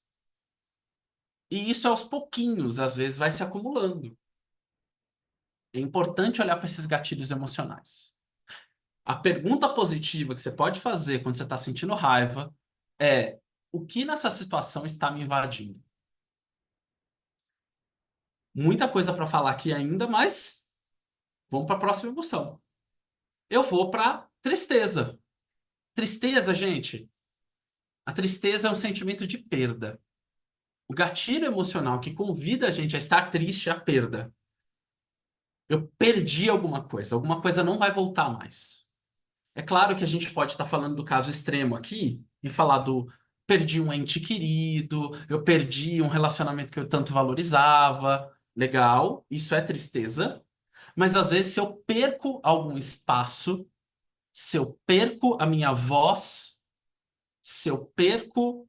E isso aos pouquinhos, às vezes, vai se acumulando. É importante olhar para esses gatilhos emocionais. A pergunta positiva que você pode fazer quando você está sentindo raiva é: o que nessa situação está me invadindo? Muita coisa para falar aqui ainda, mas vamos para a próxima emoção. Eu vou para tristeza. Tristeza, gente. A tristeza é um sentimento de perda. O gatilho emocional que convida a gente a estar triste é a perda. Eu perdi alguma coisa não vai voltar mais. É claro que a gente pode estar falando do caso extremo aqui e falar do perdi um ente querido, eu perdi um relacionamento que eu tanto valorizava. Legal, isso é tristeza. Mas às vezes, se eu perco algum espaço, se eu perco a minha voz, se eu perco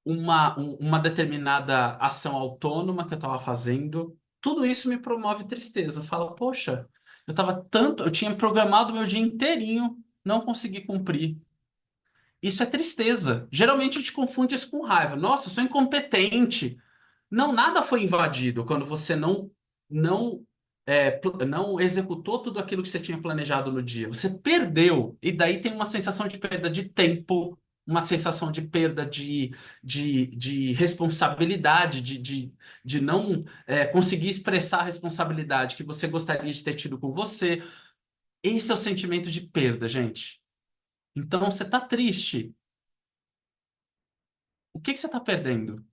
uma determinada ação autônoma que eu estava fazendo, tudo isso me promove tristeza. Fala, poxa, eu tinha programado meu dia inteirinho, não consegui cumprir. Isso é tristeza. Geralmente a gente confunde isso com raiva. Nossa, eu sou incompetente. Não, nada foi invadido quando você não executou tudo aquilo que você tinha planejado no dia. Você perdeu. E daí tem uma sensação de perda de tempo, uma sensação de perda de responsabilidade, de não conseguir expressar a responsabilidade que você gostaria de ter tido com você. Esse é o sentimento de perda, gente. Então, você está triste. O que que você está perdendo?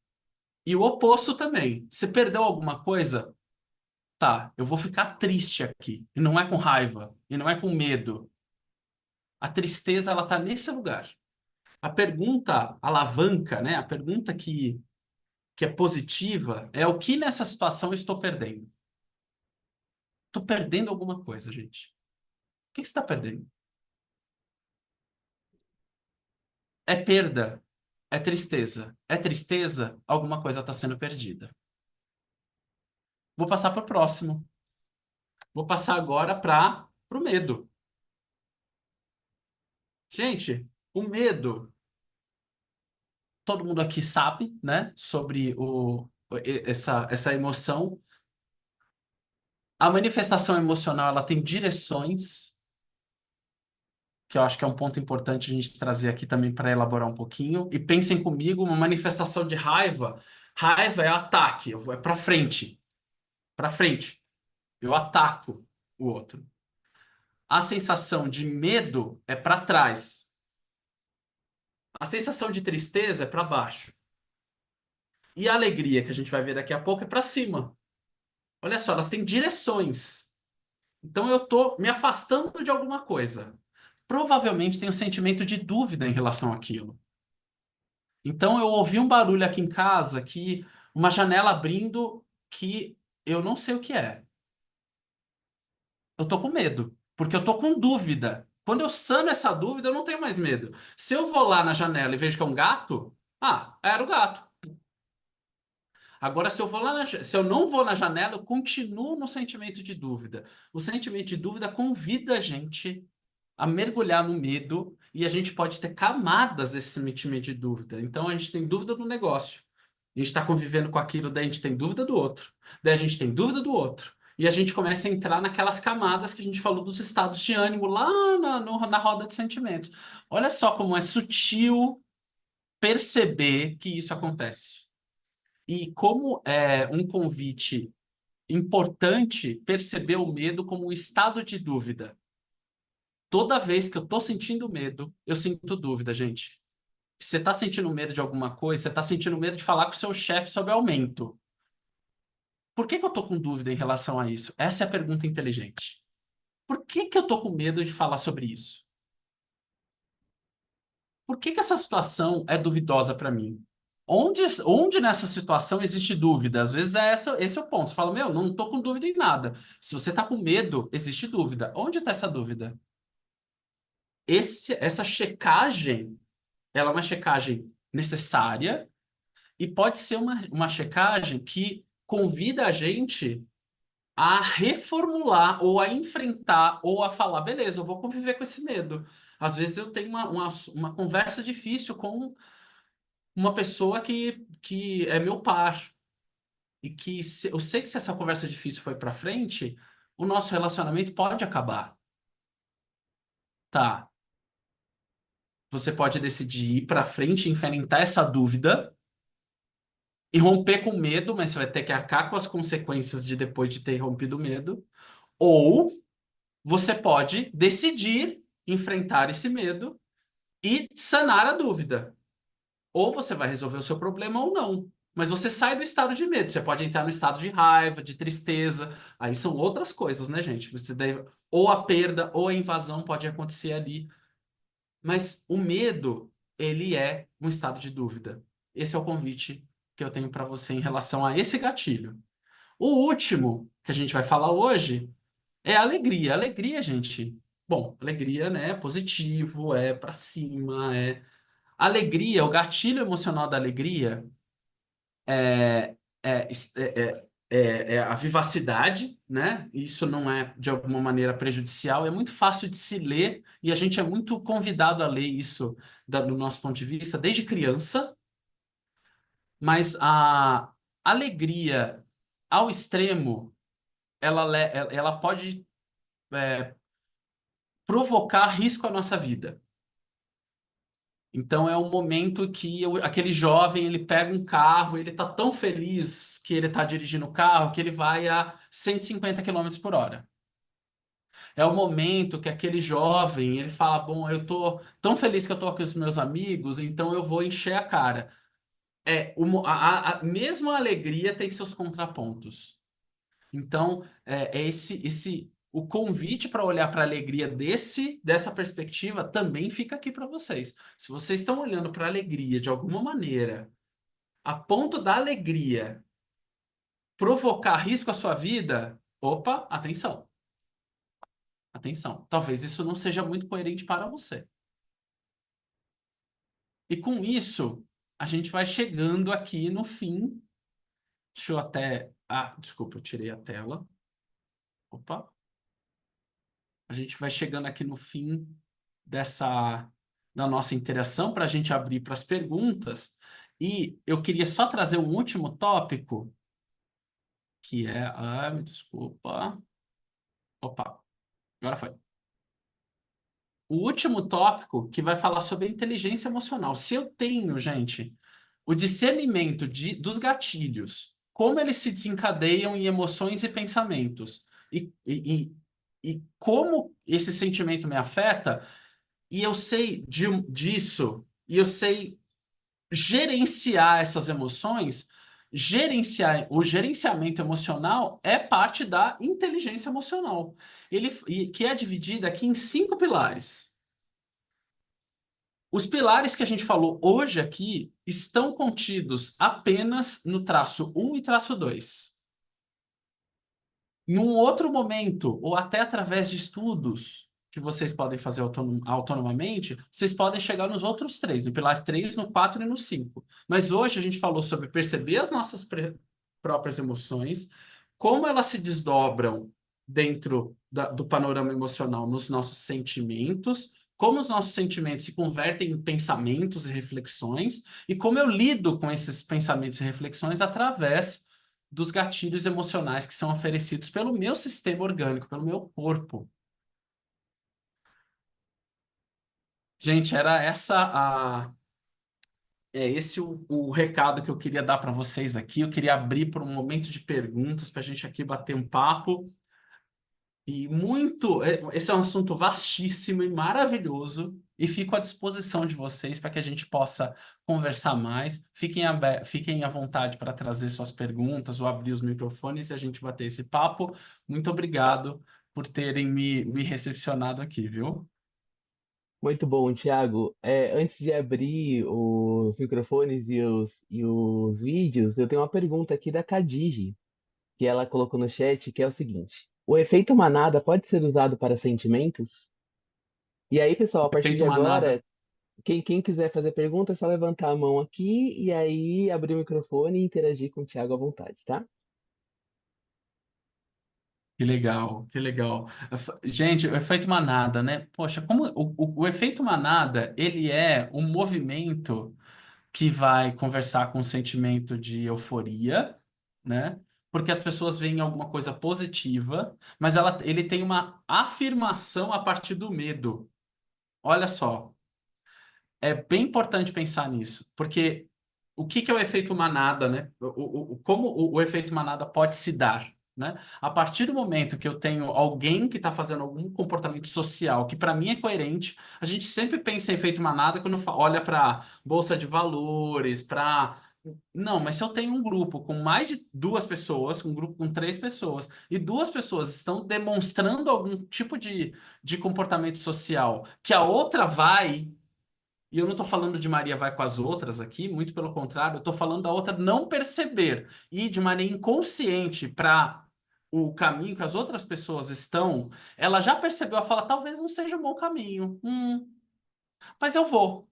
E o oposto também. Você perdeu alguma coisa? Tá, eu vou ficar triste aqui. E não é com raiva, e não é com medo. A tristeza, ela tá nesse lugar. A pergunta alavanca, né? A pergunta que é positiva é: o que nessa situação eu estou perdendo? Estou perdendo alguma coisa, gente. O que que você está perdendo? É perda? É tristeza? É tristeza? Alguma coisa está sendo perdida. Vou passar para o próximo. Vou passar agora para o medo. Gente, o medo, todo mundo aqui sabe, né, sobre essa emoção. A manifestação emocional, ela tem direções, que eu acho que é um ponto importante a gente trazer aqui também para elaborar um pouquinho. E pensem comigo, uma manifestação de raiva, raiva é ataque, é para frente, para frente. Eu ataco o outro. A sensação de medo é para trás. A sensação de tristeza é para baixo. E a alegria, que a gente vai ver daqui a pouco, é para cima. Olha só, elas têm direções. Então eu tô me afastando de alguma coisa. Provavelmente tem um sentimento de dúvida em relação àquilo. Então eu ouvi um barulho aqui em casa, que uma janela abrindo, que eu não sei o que é. Eu tô com medo, porque eu tô com dúvida. Quando eu sano essa dúvida, eu não tenho mais medo. Se eu vou lá na janela e vejo que é um gato, era o gato. Agora, se eu não vou na janela, eu continuo no sentimento de dúvida. O sentimento de dúvida convida a gente a mergulhar no medo e a gente pode ter camadas desse sentimento de dúvida. Então, a gente tem dúvida do negócio. A gente está convivendo com aquilo, daí a gente tem dúvida do outro. Daí a gente tem dúvida do outro. E a gente começa a entrar naquelas camadas que a gente falou dos estados de ânimo lá na roda de sentimentos. Olha só como é sutil perceber que isso acontece. E como é um convite importante perceber o medo como um estado de dúvida. Toda vez que eu tô sentindo medo, eu sinto dúvida, gente. Você tá sentindo medo de alguma coisa? Você tá sentindo medo de falar com o seu chefe sobre aumento. Por que que eu tô com dúvida em relação a isso? Essa é a pergunta inteligente. Por que que eu tô com medo de falar sobre isso? Por que que essa situação é duvidosa para mim? Onde nessa situação existe dúvida? Às vezes esse é o ponto. Você fala, meu, não tô com dúvida em nada. Se você tá com medo, existe dúvida. Onde está essa dúvida? Essa checagem, ela é uma checagem necessária e pode ser uma checagem que convida a gente a reformular ou a enfrentar ou a falar, beleza, eu vou conviver com esse medo. Às vezes eu tenho uma conversa difícil com uma pessoa que é meu par. e que eu sei que se essa conversa difícil foi para frente, o nosso relacionamento pode acabar. Tá, você pode decidir ir para frente, enfrentar essa dúvida e romper com o medo, mas você vai ter que arcar com as consequências de depois de ter rompido o medo. Ou você pode decidir enfrentar esse medo e sanar a dúvida. Ou você vai resolver o seu problema ou não. Mas você sai do estado de medo. Você pode entrar no estado de raiva, de tristeza. Aí são outras coisas, né, gente? Ou a perda ou a invasão pode acontecer ali. Mas o medo, ele é um estado de dúvida. Esse é o convite que eu tenho para você em relação a esse gatilho. O último que a gente vai falar hoje é a alegria. Alegria, gente. Bom, alegria, né? É positivo, é para cima, é. Alegria, o gatilho emocional da alegria é, é, é a vivacidade, né? Isso não é de alguma maneira prejudicial, é muito fácil de se ler e a gente é muito convidado a ler isso do nosso ponto de vista desde criança, mas a alegria ao extremo, ela pode provocar risco à nossa vida. Então é um momento que aquele jovem ele pega um carro, ele tá tão feliz que ele tá dirigindo o carro que ele vai a 150 quilômetros por hora. É o momento que aquele jovem ele fala: Bom, eu tô tão feliz que eu tô com os meus amigos, então eu vou encher a cara. Mesmo a alegria tem seus contrapontos. Então, o convite para olhar para a alegria dessa perspectiva também fica aqui para vocês. Se vocês estão olhando para a alegria de alguma maneira, a ponto da alegria provocar risco à sua vida, opa, atenção, atenção. Talvez isso não seja muito coerente para você. E com isso, a gente vai chegando aqui no fim. Deixa eu até. Ah, desculpa, eu tirei a tela. Opa. A gente vai chegando aqui no fim dessa da nossa interação para a gente abrir para as perguntas. E eu queria só trazer um último tópico, que é. Ah, me desculpa. Opa, agora foi. O último tópico que vai falar sobre a inteligência emocional. Se eu tenho, gente, o discernimento dos gatilhos, como eles se desencadeiam em emoções e pensamentos, e como esse sentimento me afeta. E eu sei disso, e eu sei gerenciar essas emoções. O gerenciamento emocional é parte da inteligência emocional. Que é dividida aqui em 5 pilares. Os pilares que a gente falou hoje aqui estão contidos apenas no traço um e traço 2. Num outro momento, ou até através de estudos que vocês podem fazer autonomamente, vocês podem chegar nos outros 3, no pilar 3, no 4 e no 5. Mas hoje a gente falou sobre perceber as nossas próprias emoções, como elas se desdobram dentro do panorama emocional nos nossos sentimentos, como os nossos sentimentos se convertem em pensamentos e reflexões, e como eu lido com esses pensamentos e reflexões através dos gatilhos emocionais que são oferecidos pelo meu sistema orgânico, pelo meu corpo. Gente, é esse o recado que eu queria dar para vocês aqui. Eu queria abrir para um momento de perguntas para a gente aqui bater um papo. Esse é um assunto vastíssimo e maravilhoso, e fico à disposição de vocês para que a gente possa conversar mais. Fiquem à vontade para trazer suas perguntas ou abrir os microfones e a gente bater esse papo. Muito obrigado por terem me recepcionado aqui, viu? Muito bom, Thiago. Antes de abrir os microfones e os vídeos, eu tenho uma pergunta aqui da Khadija, que ela colocou no chat, que é o seguinte: o efeito manada pode ser usado para sentimentos? E aí, pessoal, a partir de Efeito manada. agora, quem quiser fazer pergunta, é só levantar a mão aqui e aí abrir o microfone e interagir com o Thiago à vontade, tá? Que legal, que legal. Gente, o efeito manada, né? Poxa, como o efeito manada, ele é um movimento que vai conversar com o sentimento de euforia, né? Porque as pessoas veem alguma coisa positiva, mas ele tem uma afirmação a partir do medo. Olha só, é bem importante pensar nisso, porque o que que é o efeito manada, né? Como o efeito manada pode se dar, né? A partir do momento que eu tenho alguém que está fazendo algum comportamento social que para mim é coerente, a gente sempre pensa em efeito manada quando olha para bolsa de valores, para não, mas se eu tenho um grupo com mais de duas pessoas, um grupo com três pessoas, e duas pessoas estão demonstrando algum tipo de comportamento social que a outra vai. E eu não estou falando de Maria vai com as outras aqui, muito pelo contrário, eu estou falando da outra não perceber e de maneira inconsciente para o caminho que as outras pessoas estão, ela já percebeu, ela fala, talvez não seja um bom caminho, mas eu vou.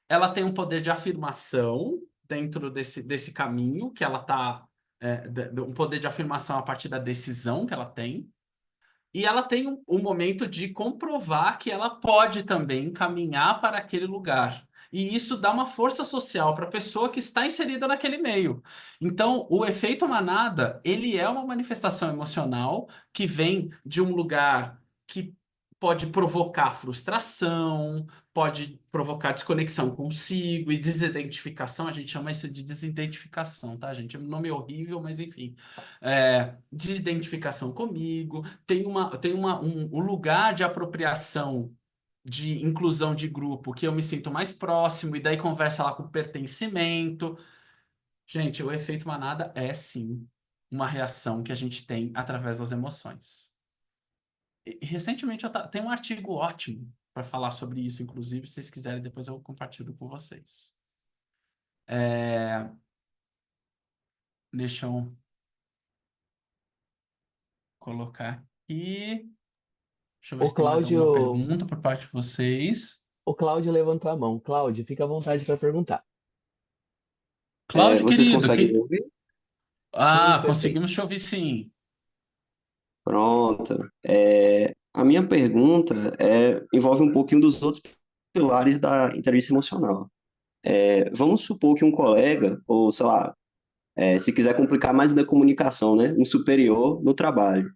Ela tem um poder de afirmação dentro desse caminho que ela está, um poder de afirmação a partir da decisão que ela tem. E ela tem um momento de comprovar que ela pode também caminhar para aquele lugar. E isso dá uma força social para a pessoa que está inserida naquele meio. Então, o efeito manada, ele é uma manifestação emocional que vem de um lugar que pode provocar frustração, pode provocar desconexão consigo e desidentificação. A gente chama isso de desidentificação, tá, gente? É um nome horrível, mas enfim. Desidentificação comigo, um lugar de apropriação, de inclusão de grupo, que eu me sinto mais próximo, e daí conversa lá com pertencimento. Gente, o efeito manada é sim uma reação que a gente tem através das emoções. E recentemente tem um artigo ótimo para falar sobre isso, inclusive, se vocês quiserem, depois eu compartilho com vocês. É, Deixa eu colocar aqui. Deixa eu ver O se tem mais alguma Cláudio, pergunta por parte de vocês. o Cláudio levantou a mão. Cláudio, fica à vontade para perguntar. Cláudio, Vocês querido, conseguem me ouvir? Sim, perfeito. Conseguimos te ouvir sim. Pronto. A minha pergunta envolve um pouquinho dos outros pilares da inteligência emocional. Vamos supor que um colega, ou sei lá, se quiser complicar mais da comunicação, né, um superior no trabalho,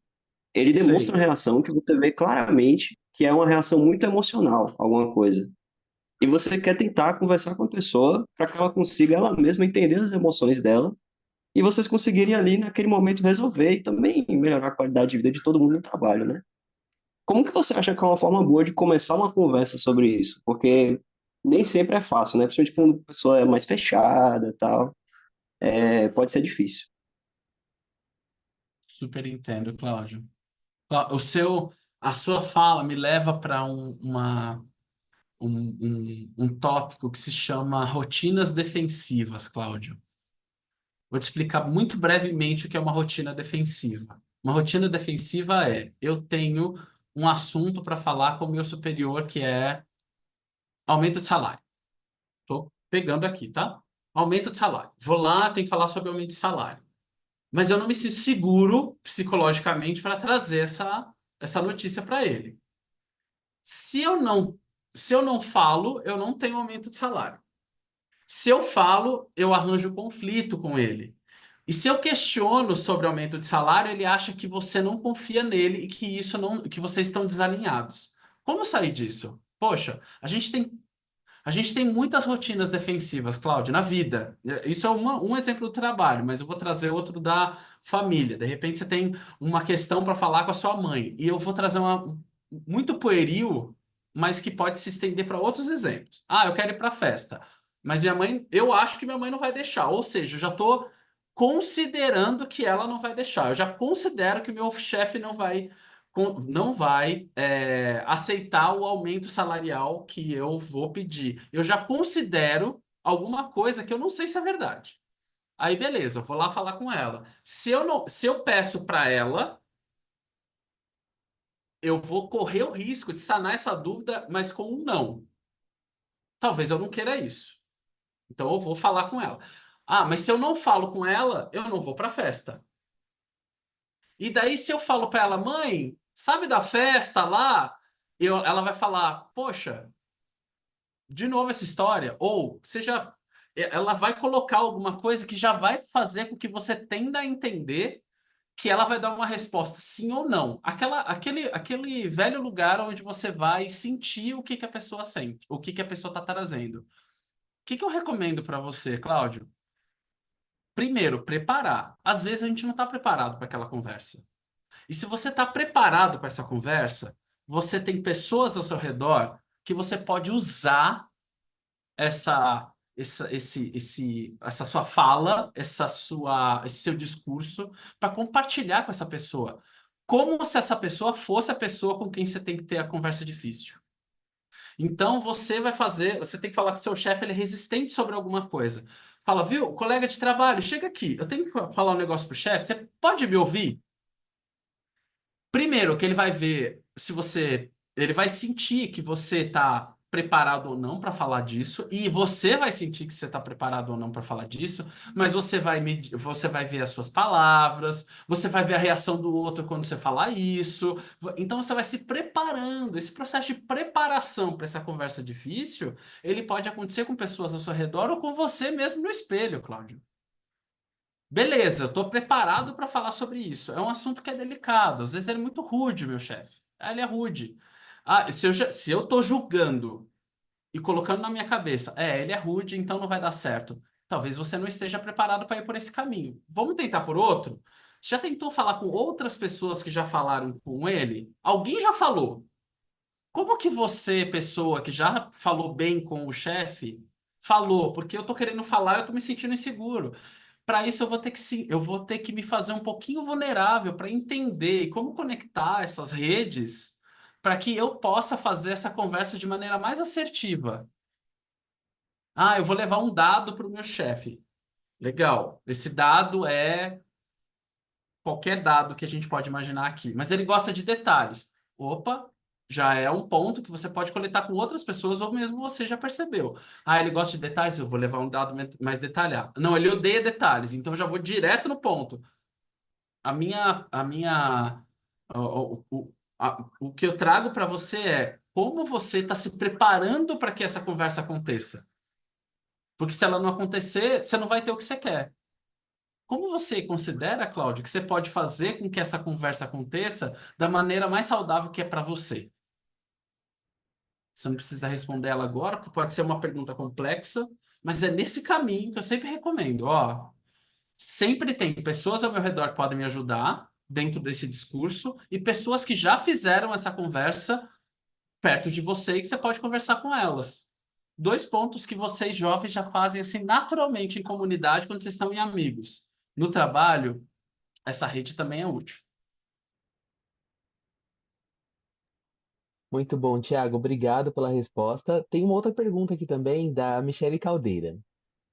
ele demonstra Sei. uma reação que você vê claramente que é uma reação muito emocional, alguma coisa. E você quer tentar conversar com a pessoa para que ela consiga ela mesma entender as emoções dela e vocês conseguirem ali naquele momento resolver e também melhorar a qualidade de vida de todo mundo no trabalho, né? Como que você acha que é uma forma boa de começar uma conversa sobre isso? Porque nem sempre é fácil, né? Principalmente quando a pessoa é mais fechada e tal, pode ser difícil. Super entendo, Cláudio. A sua fala me leva para um tópico que se chama rotinas defensivas, Cláudio. Vou te explicar muito brevemente o que é uma rotina defensiva. Uma rotina defensiva eu tenho um assunto para falar com o meu superior que é aumento de salário. Estou pegando aqui, tá? Aumento de salário. Vou lá, tenho que falar sobre aumento de salário. Mas eu não me sinto seguro psicologicamente para trazer essa notícia para ele. Se eu não, se eu não falo, eu não tenho aumento de salário. Se eu falo, eu arranjo conflito com ele. E se eu questiono sobre aumento de salário, ele acha que você não confia nele e que isso não, que vocês estão desalinhados. Como sair disso? Poxa, a gente tem muitas rotinas defensivas, Cláudio, na vida. Isso é um exemplo do trabalho, mas eu vou trazer outro da família. De repente você tem uma questão para falar com a sua mãe, e eu vou trazer uma muito pueril, mas que pode se estender para outros exemplos. Ah, eu quero ir para a festa, mas eu acho que minha mãe não vai deixar. Ou seja, eu já estou considerando que ela não vai deixar. Eu já considero que o meu chefe não vai aceitar o aumento salarial que eu vou pedir. Eu já considero alguma coisa que eu não sei se é verdade. Aí, beleza, eu vou lá falar com ela. Se eu peço para ela, eu vou correr o risco de sanar essa dúvida, mas com um não. Talvez eu não queira isso. Então eu vou falar com ela. Ah, mas se eu não falo com ela, eu não vou para a festa. E daí, se eu falo para ela, mãe, sabe da festa lá? Ela vai falar, poxa, de novo essa história. Ou seja, ela vai colocar alguma coisa que já vai fazer com que você tenda a entender que ela vai dar uma resposta sim ou não. Aquele velho lugar onde você vai sentir o que que a pessoa sente, o que que a pessoa está trazendo. O que que eu recomendo para você, Cláudio? Primeiro, preparar. Às vezes a gente não está preparado para aquela conversa. E se você está preparado para essa conversa, você tem pessoas ao seu redor que você pode usar essa sua fala, esse seu discurso para compartilhar com essa pessoa. Como se essa pessoa fosse a pessoa com quem você tem que ter a conversa difícil. Então você tem que falar que o seu chefe ele é resistente sobre alguma coisa. Fala, viu, colega de trabalho, chega aqui. Eu tenho que falar um negócio pro chefe. Você pode me ouvir? Primeiro, que ele vai ver se você. Ele vai sentir que você está preparado ou não para falar disso, e você vai sentir que você está preparado ou não para falar disso, mas você vai ver as suas palavras, você vai ver a reação do outro quando você falar isso. Então você vai se preparando. Esse processo de preparação para essa conversa difícil, ele pode acontecer com pessoas ao seu redor ou com você mesmo no espelho, Cláudio. Beleza, eu estou preparado para falar sobre isso. É um assunto que é delicado. Às vezes ele é muito rude, meu chefe. Ah, ele é rude. Ah, se eu estou julgando e colocando na minha cabeça, ele é rude, então não vai dar certo. Talvez você não esteja preparado para ir por esse caminho. Vamos tentar por outro? Já tentou falar com outras pessoas que já falaram com ele? Alguém já falou? Como que você, pessoa que já falou bem com o chefe, falou? Porque eu estou querendo falar, eu estou me sentindo inseguro. Para isso, eu vou ter que me fazer um pouquinho vulnerável para entender como conectar essas redes para que eu possa fazer essa conversa de maneira mais assertiva. Ah, eu vou levar um dado para o meu chefe. Legal. Esse dado é qualquer dado que a gente pode imaginar aqui, mas ele gosta de detalhes. Opa, já é um ponto que você pode coletar com outras pessoas ou mesmo você já percebeu. Ah, ele gosta de detalhes, eu vou levar um dado mais detalhado. Não, ele odeia detalhes, então eu já vou direto no ponto. O que eu trago para você é como você está se preparando para que essa conversa aconteça. Porque se ela não acontecer, você não vai ter o que você quer. Como você considera, Cláudio, que você pode fazer com que essa conversa aconteça da maneira mais saudável que é para você? Você não precisa responder ela agora, porque pode ser uma pergunta complexa, mas é nesse caminho que eu sempre recomendo. Ó, sempre tem pessoas ao meu redor que podem me ajudar dentro desse discurso e pessoas que já fizeram essa conversa perto de você e que você pode conversar com elas. Dois pontos que vocês jovens já fazem assim naturalmente em comunidade quando vocês estão em amigos. No trabalho, essa rede também é útil. Muito bom, Tiago. Obrigado pela resposta. Tem uma outra pergunta aqui também da Michele Caldeira.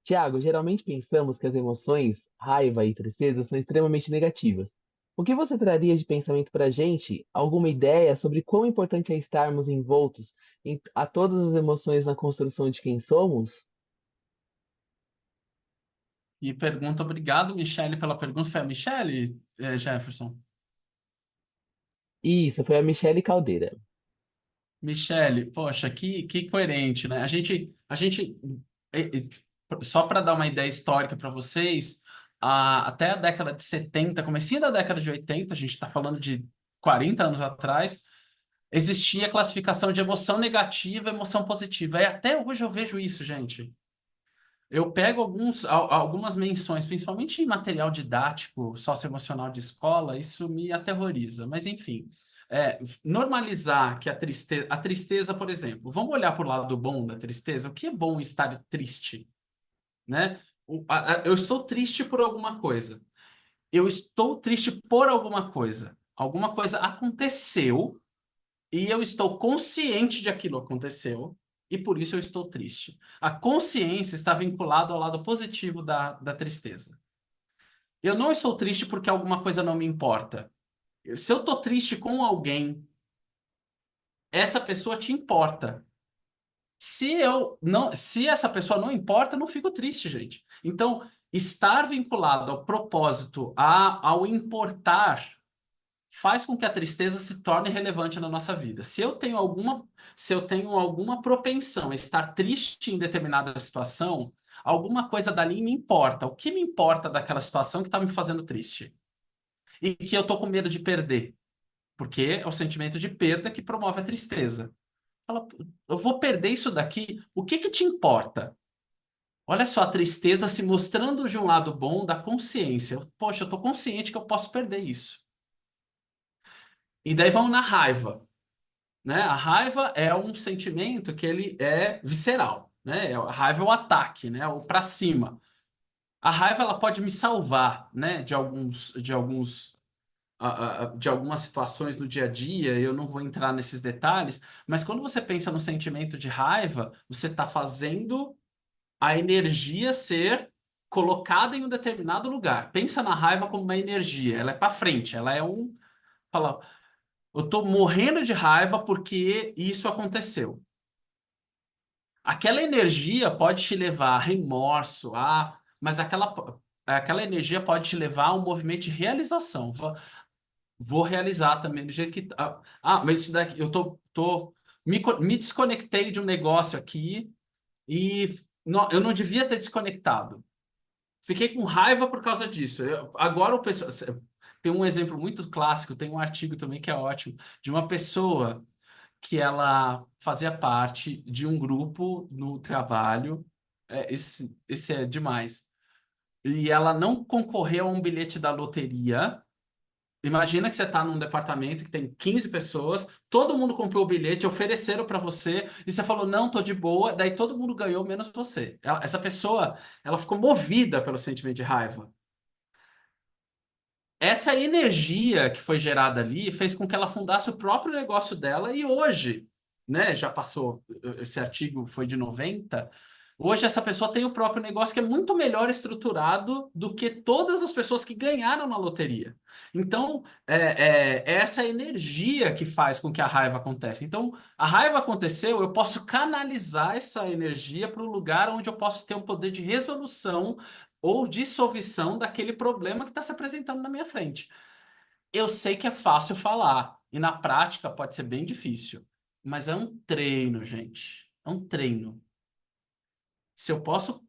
Tiago, geralmente pensamos que as emoções, raiva e tristeza, são extremamente negativas. O que você traria de pensamento para a gente? Alguma ideia sobre quão importante é estarmos envoltos a todas as emoções na construção de quem somos? E pergunta, obrigado, Michele, pela pergunta. Foi a Michele, Jefferson? Isso, foi a Michele Caldeira. Michele, poxa, que coerente, né? Eh, eh, só para dar uma ideia histórica para vocês, até a década de 70, comecinho da década de 80, a gente está falando de 40 anos atrás, existia a classificação de emoção negativa e emoção positiva. E até hoje eu vejo isso, gente. Eu pego algumas menções, principalmente em material didático, socioemocional de escola, isso me aterroriza. Mas, enfim, normalizar que a tristeza, por exemplo, vamos olhar para o lado bom da tristeza. O que é bom estar triste, né? Eu estou triste por alguma coisa. Eu estou triste por alguma coisa. Alguma coisa aconteceu e eu estou consciente de aquilo aconteceu e por isso eu estou triste. A consciência está vinculada ao lado positivo da tristeza. Eu não estou triste porque alguma coisa não me importa. Se eu estou triste com alguém, essa pessoa te importa. Se essa pessoa não importa, eu não fico triste, gente. Então, estar vinculado ao propósito, ao importar faz com que a tristeza se torne relevante na nossa vida. Se eu tenho alguma propensão a estar triste em determinada situação, alguma coisa dali me importa. O que me importa daquela situação que está me fazendo triste? E que eu tô com medo de perder, porque é o sentimento de perda que promove a tristeza. Fala, eu vou perder isso daqui, o que que te importa? Olha só a tristeza se mostrando de um lado bom da consciência. Poxa, eu tô consciente que eu posso perder isso. E daí vamos na raiva, né? A raiva é um sentimento que ele é visceral, né? A raiva é o ataque, né? O para cima. A raiva ela pode me salvar, né? De algumas situações no dia a dia. Eu não vou entrar nesses detalhes, mas quando você pensa no sentimento de raiva, você está fazendo a energia ser colocada em um determinado lugar. Pensa na raiva como uma energia. Ela é para frente. Ela é um. Fala, eu tô morrendo de raiva porque isso aconteceu. Aquela energia pode te levar a remorso, mas aquela energia pode te levar a um movimento de realização. Vou realizar também do jeito que. Mas isso daqui, me desconectei de um negócio aqui e eu não devia ter desconectado. Fiquei com raiva por causa disso. Agora o pessoal. Tem um exemplo muito clássico, tem um artigo também que é ótimo, de uma pessoa que ela fazia parte de um grupo no trabalho. Esse é demais. E ela não concorreu a um bilhete da loteria. Imagina que você está num departamento que tem 15 pessoas, todo mundo comprou o bilhete, ofereceram para você, e você falou, não, tô de boa, daí todo mundo ganhou, menos você. Essa pessoa, ela ficou movida pelo sentimento de raiva. Essa energia que foi gerada ali fez com que ela fundasse o próprio negócio dela e hoje, né, já passou, esse artigo foi de 90. Hoje essa pessoa tem o próprio negócio que é muito melhor estruturado do que todas as pessoas que ganharam na loteria. Então, é essa energia que faz com que a raiva aconteça. Então, a raiva aconteceu, eu posso canalizar essa energia para o lugar onde eu posso ter um poder de resolução ou dissolução daquele problema que está se apresentando na minha frente. Eu sei que é fácil falar, e na prática pode ser bem difícil, mas é um treino, gente. É um treino. Se eu posso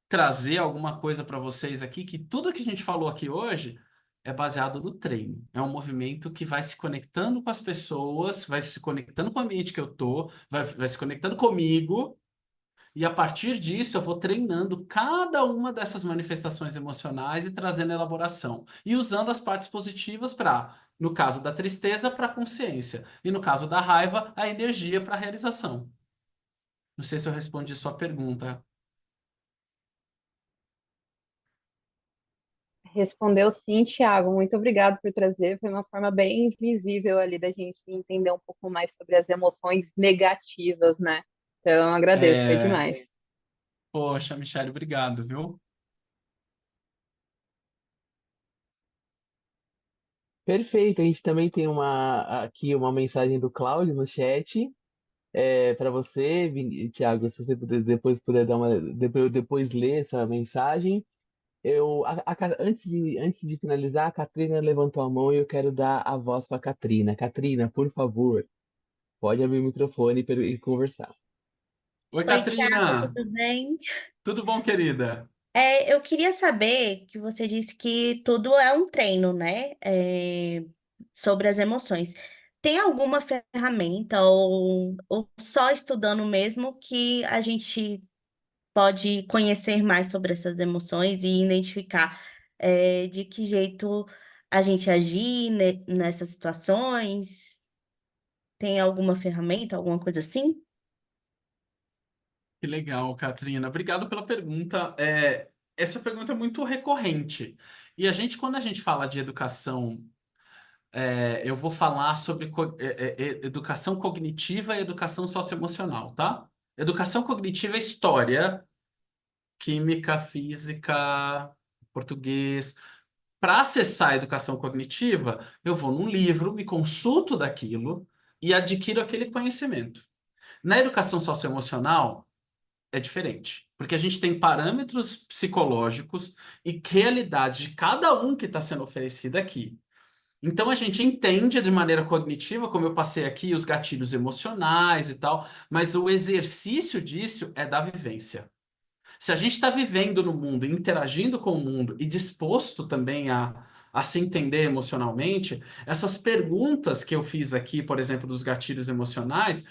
trazer alguma coisa para vocês aqui, que tudo que a gente falou aqui hoje é baseado no treino. É um movimento que vai se conectando com as pessoas, vai se conectando com o ambiente que eu tô, vai se conectando comigo. E a partir disso, eu vou treinando cada uma dessas manifestações emocionais e trazendo elaboração. E usando as partes positivas para, no caso da tristeza, para a consciência. E no caso da raiva, a energia para a realização. Não sei se eu respondi sua pergunta. Respondeu sim, Thiago. Muito obrigado por trazer. Foi uma forma bem visível ali da gente entender um pouco mais sobre as emoções negativas, né? Então, agradeço, foi É... demais. Poxa, Michele, obrigado, viu? Perfeito. A gente também tem aqui uma mensagem do Cláudio no chat. Para você, Thiago, se você depois puder dar depois ler essa mensagem. Antes de finalizar, a Catrina levantou a mão e eu quero dar a voz para a Catrina. Catrina, por favor, pode abrir o microfone e conversar. Oi, Oi, Thiago, Katrina! tudo bem? Tudo bom, querida? Eu queria saber que você disse que tudo é um treino, né? Sobre as emoções. Tem alguma ferramenta ou só estudando mesmo que a gente pode conhecer mais sobre essas emoções e identificar de que jeito a gente agir nessas situações? Tem alguma ferramenta, alguma coisa assim? Que legal, Katrina. Obrigado pela pergunta. Essa pergunta é muito recorrente. E quando a gente fala de educação, eu vou falar sobre educação cognitiva e educação socioemocional, tá? Educação cognitiva é história, química, física, português. Para acessar a educação cognitiva, eu vou num livro, me consulto daquilo e adquiro aquele conhecimento. Na educação socioemocional, é diferente, porque a gente tem parâmetros psicológicos e realidades de cada um que está sendo oferecido aqui. Então a gente entende de maneira cognitiva, como eu passei aqui, os gatilhos emocionais e tal, mas o exercício disso é da vivência. Se a gente está vivendo no mundo, interagindo com o mundo e disposto também a se entender emocionalmente, essas perguntas que eu fiz aqui, por exemplo, dos gatilhos emocionais,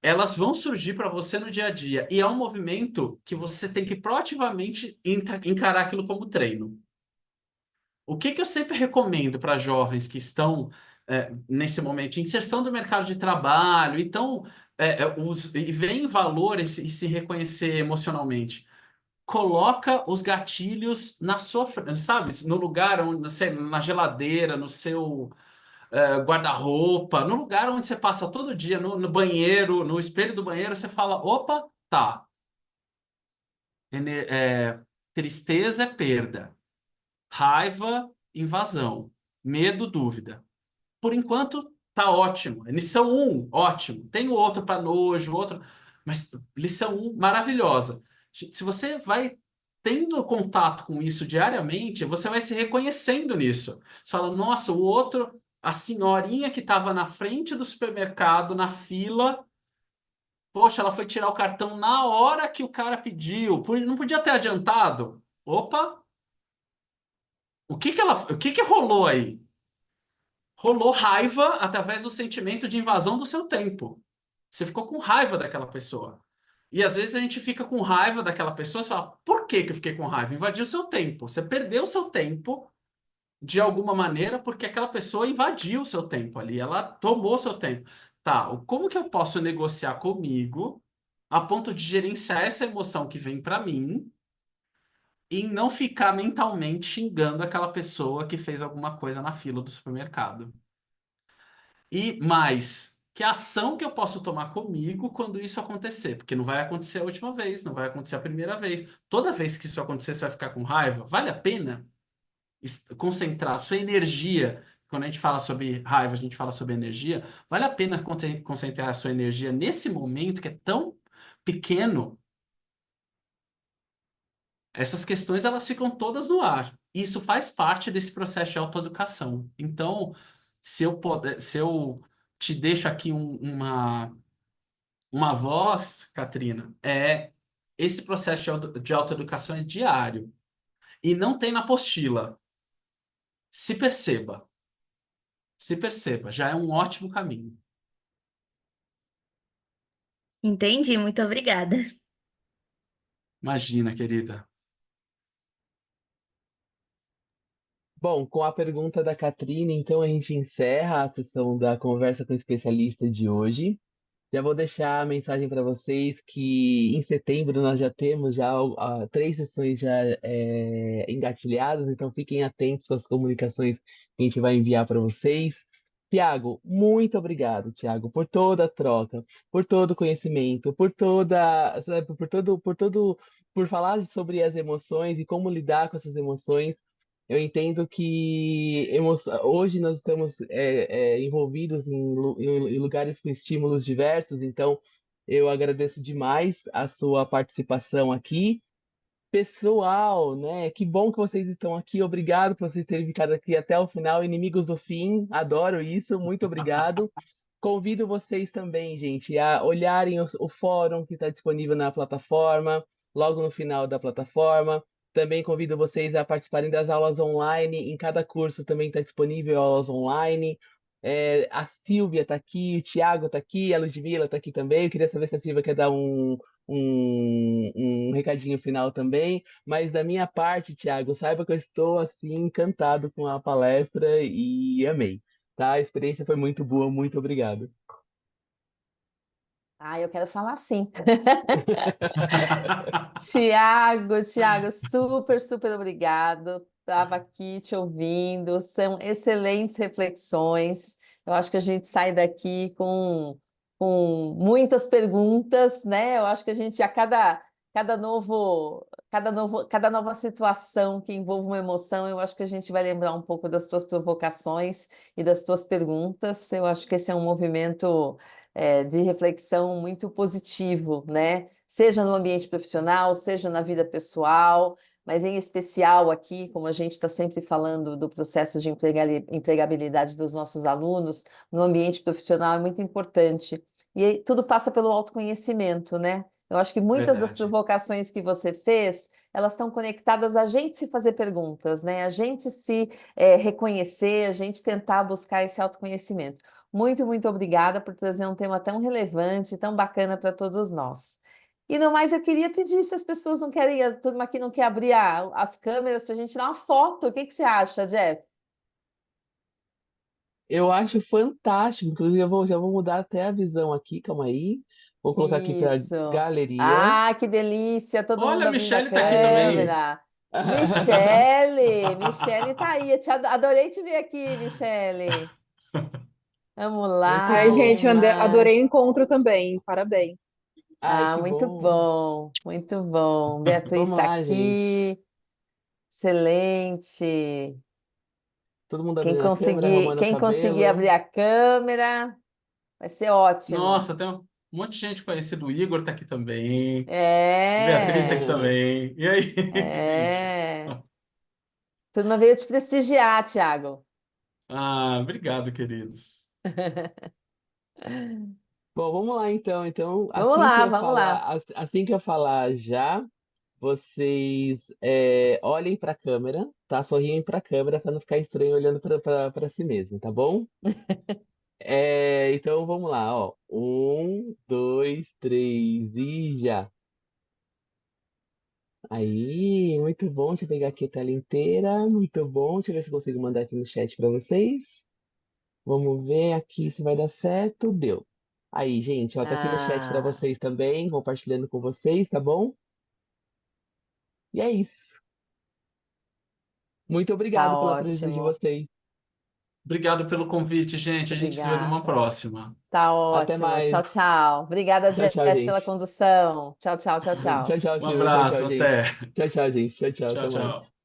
elas vão surgir para você no dia a dia. E é um movimento que você tem que proativamente encarar aquilo como treino. O que que eu sempre recomendo para jovens que estão nesse momento de inserção do mercado de trabalho, então, e veem valores e se reconhecer emocionalmente? Coloca os gatilhos na sua frente, sabe? No lugar onde, sei, na geladeira, no seu guarda-roupa, no lugar onde você passa todo dia, no banheiro, no espelho do banheiro, você fala: opa, tá. Tristeza é perda. Raiva, invasão. Medo, dúvida. Por enquanto, tá ótimo. Lição um, ótimo. Tem o outro para nojo, outro. Mas lição um, maravilhosa. Se você vai tendo contato com isso diariamente, você vai se reconhecendo nisso. Você fala, nossa, o outro, a senhorinha que estava na frente do supermercado, na fila, poxa, ela foi tirar o cartão na hora que o cara pediu. Não podia ter adiantado. Opa, o que que rolou aí? Rolou raiva através do sentimento de invasão do seu tempo. Você ficou com raiva daquela pessoa. E às vezes a gente fica com raiva daquela pessoa e fala, por que que eu fiquei com raiva? Invadiu o seu tempo. Você perdeu o seu tempo de alguma maneira porque aquela pessoa invadiu o seu tempo ali. Ela tomou o seu tempo. Tá, como que eu posso negociar comigo a ponto de gerenciar essa emoção que vem para mim e não ficar mentalmente xingando aquela pessoa que fez alguma coisa na fila do supermercado? E mais, que ação que eu posso tomar comigo quando isso acontecer? Porque não vai acontecer a última vez, não vai acontecer a primeira vez. Toda vez que isso acontecer, você vai ficar com raiva. Vale a pena concentrar a sua energia? Quando a gente fala sobre raiva, a gente fala sobre energia. Vale a pena concentrar a sua energia nesse momento que é tão pequeno? Essas questões, elas ficam todas no ar. Isso faz parte desse processo de autoeducação. Então, se eu te deixo aqui uma voz, Katrina, esse processo de autoeducação é diário. E não tem na apostila. Se perceba. Se perceba. Já é um ótimo caminho. Entendi, muito obrigada. Imagina, querida. Bom, com a pergunta da Catrine, então a gente encerra a sessão da conversa com o especialista de hoje. Já vou deixar a mensagem para vocês que em setembro nós já temos já 3 sessões já engatilhadas, então fiquem atentos às comunicações que a gente vai enviar para vocês. Tiago, muito obrigado, Tiago, por toda a troca, por todo o conhecimento, sabe, por falar sobre as emoções e como lidar com essas emoções. Eu entendo que hoje nós estamos envolvidos em lugares com estímulos diversos, então eu agradeço demais a sua participação aqui. Pessoal, né? Que bom que vocês estão aqui. Obrigado por vocês terem ficado aqui até o final. Inimigos do fim, adoro isso. Muito obrigado. Convido vocês também, gente, a olharem o fórum que está disponível na plataforma, logo no final da plataforma. Também convido vocês a participarem das aulas online. Em cada curso também está disponível aulas online. A Silvia está aqui, o Thiago está aqui, a Ludmila está aqui também. Eu queria saber se a Silvia quer dar um recadinho final também. Mas da minha parte, Thiago, saiba que eu estou assim encantado com a palestra e amei. Tá? A experiência foi muito boa, muito obrigado. Ah, eu quero falar sim. Tiago, super, super obrigado. Estava aqui te ouvindo, são excelentes reflexões. Eu acho que a gente sai daqui com muitas perguntas, né? Eu acho que a gente, cada nova situação que envolve uma emoção, eu acho que a gente vai lembrar um pouco das tuas provocações e das tuas perguntas. Eu acho que esse é um movimento de reflexão muito positivo, né? Seja no ambiente profissional, seja na vida pessoal, mas em especial aqui, como a gente está sempre falando do processo de empregabilidade dos nossos alunos, no ambiente profissional é muito importante. E aí, tudo passa pelo autoconhecimento, né? Eu acho que muitas das Verdade. provocações que você fez, elas estão conectadas a gente se fazer perguntas, né? A gente se reconhecer, a gente tentar buscar esse autoconhecimento. Muito, muito obrigada por trazer um tema tão relevante, tão bacana para todos nós. E no mais, eu queria pedir se as pessoas não querem, a turma aqui não quer abrir as câmeras para a gente tirar uma foto. O que que você acha, Jeff? Eu acho fantástico. Inclusive, já vou mudar até a visão aqui, calma aí. Vou colocar aqui para Isso. galeria. Ah, que delícia! Todo Olha, mundo a abrindo a Michelle tá aqui também. Aí. câmera. Michele tá aí. Adorei te ver aqui, Michele. Vamos Muito lá, Ai, quem gente, bom. mais? adorei o encontro também. Parabéns. Ai, Ah, que muito bom. bom, muito bom. Beatriz Vamos está lá, gente. aqui. Excelente. Todo mundo abrindo a câmera, arrumando o Quem conseguir abrir cabelo. a câmera, vai ser ótimo. Nossa, tem um monte de gente conhecida. O Igor tá aqui também. Beatriz tá aqui É, também. E aí, gente? é. Turma veio te prestigiar, Thiago. Ah, obrigado, queridos. Bom, vamos lá então. Então, Vamos assim que lá, eu vamos falar, lá. assim que eu falar já, vocês olhem para a câmera, tá? Sorriem para a câmera para não ficar estranho olhando para si mesmo, tá bom? Então vamos lá, ó. Um, dois, três e já. Aí, muito bom. Deixa eu pegar aqui a tela inteira. Muito bom. Deixa eu ver se eu consigo mandar aqui no chat para vocês. Vamos ver aqui se vai dar certo. Deu. Aí, gente, ó, tá aqui no chat para Ah, vocês também, compartilhando com vocês, tá bom? E é isso. Muito tá obrigado pela presença de ótimo. vocês. Obrigado pelo convite, gente. A gente se vê numa Obrigada. próxima. Tá Até ótimo. Tchau, mais. tchau. Obrigada, Tchau, Jeff, tchau, pela gente. condução. Tchau, tchau, tchau, Tchau, tchau. tchau, Um Silvia. Tchau, tchau, abraço, gente. até. Tchau, tchau, gente. Tchau, tchau. Tchau, Até tchau. mais.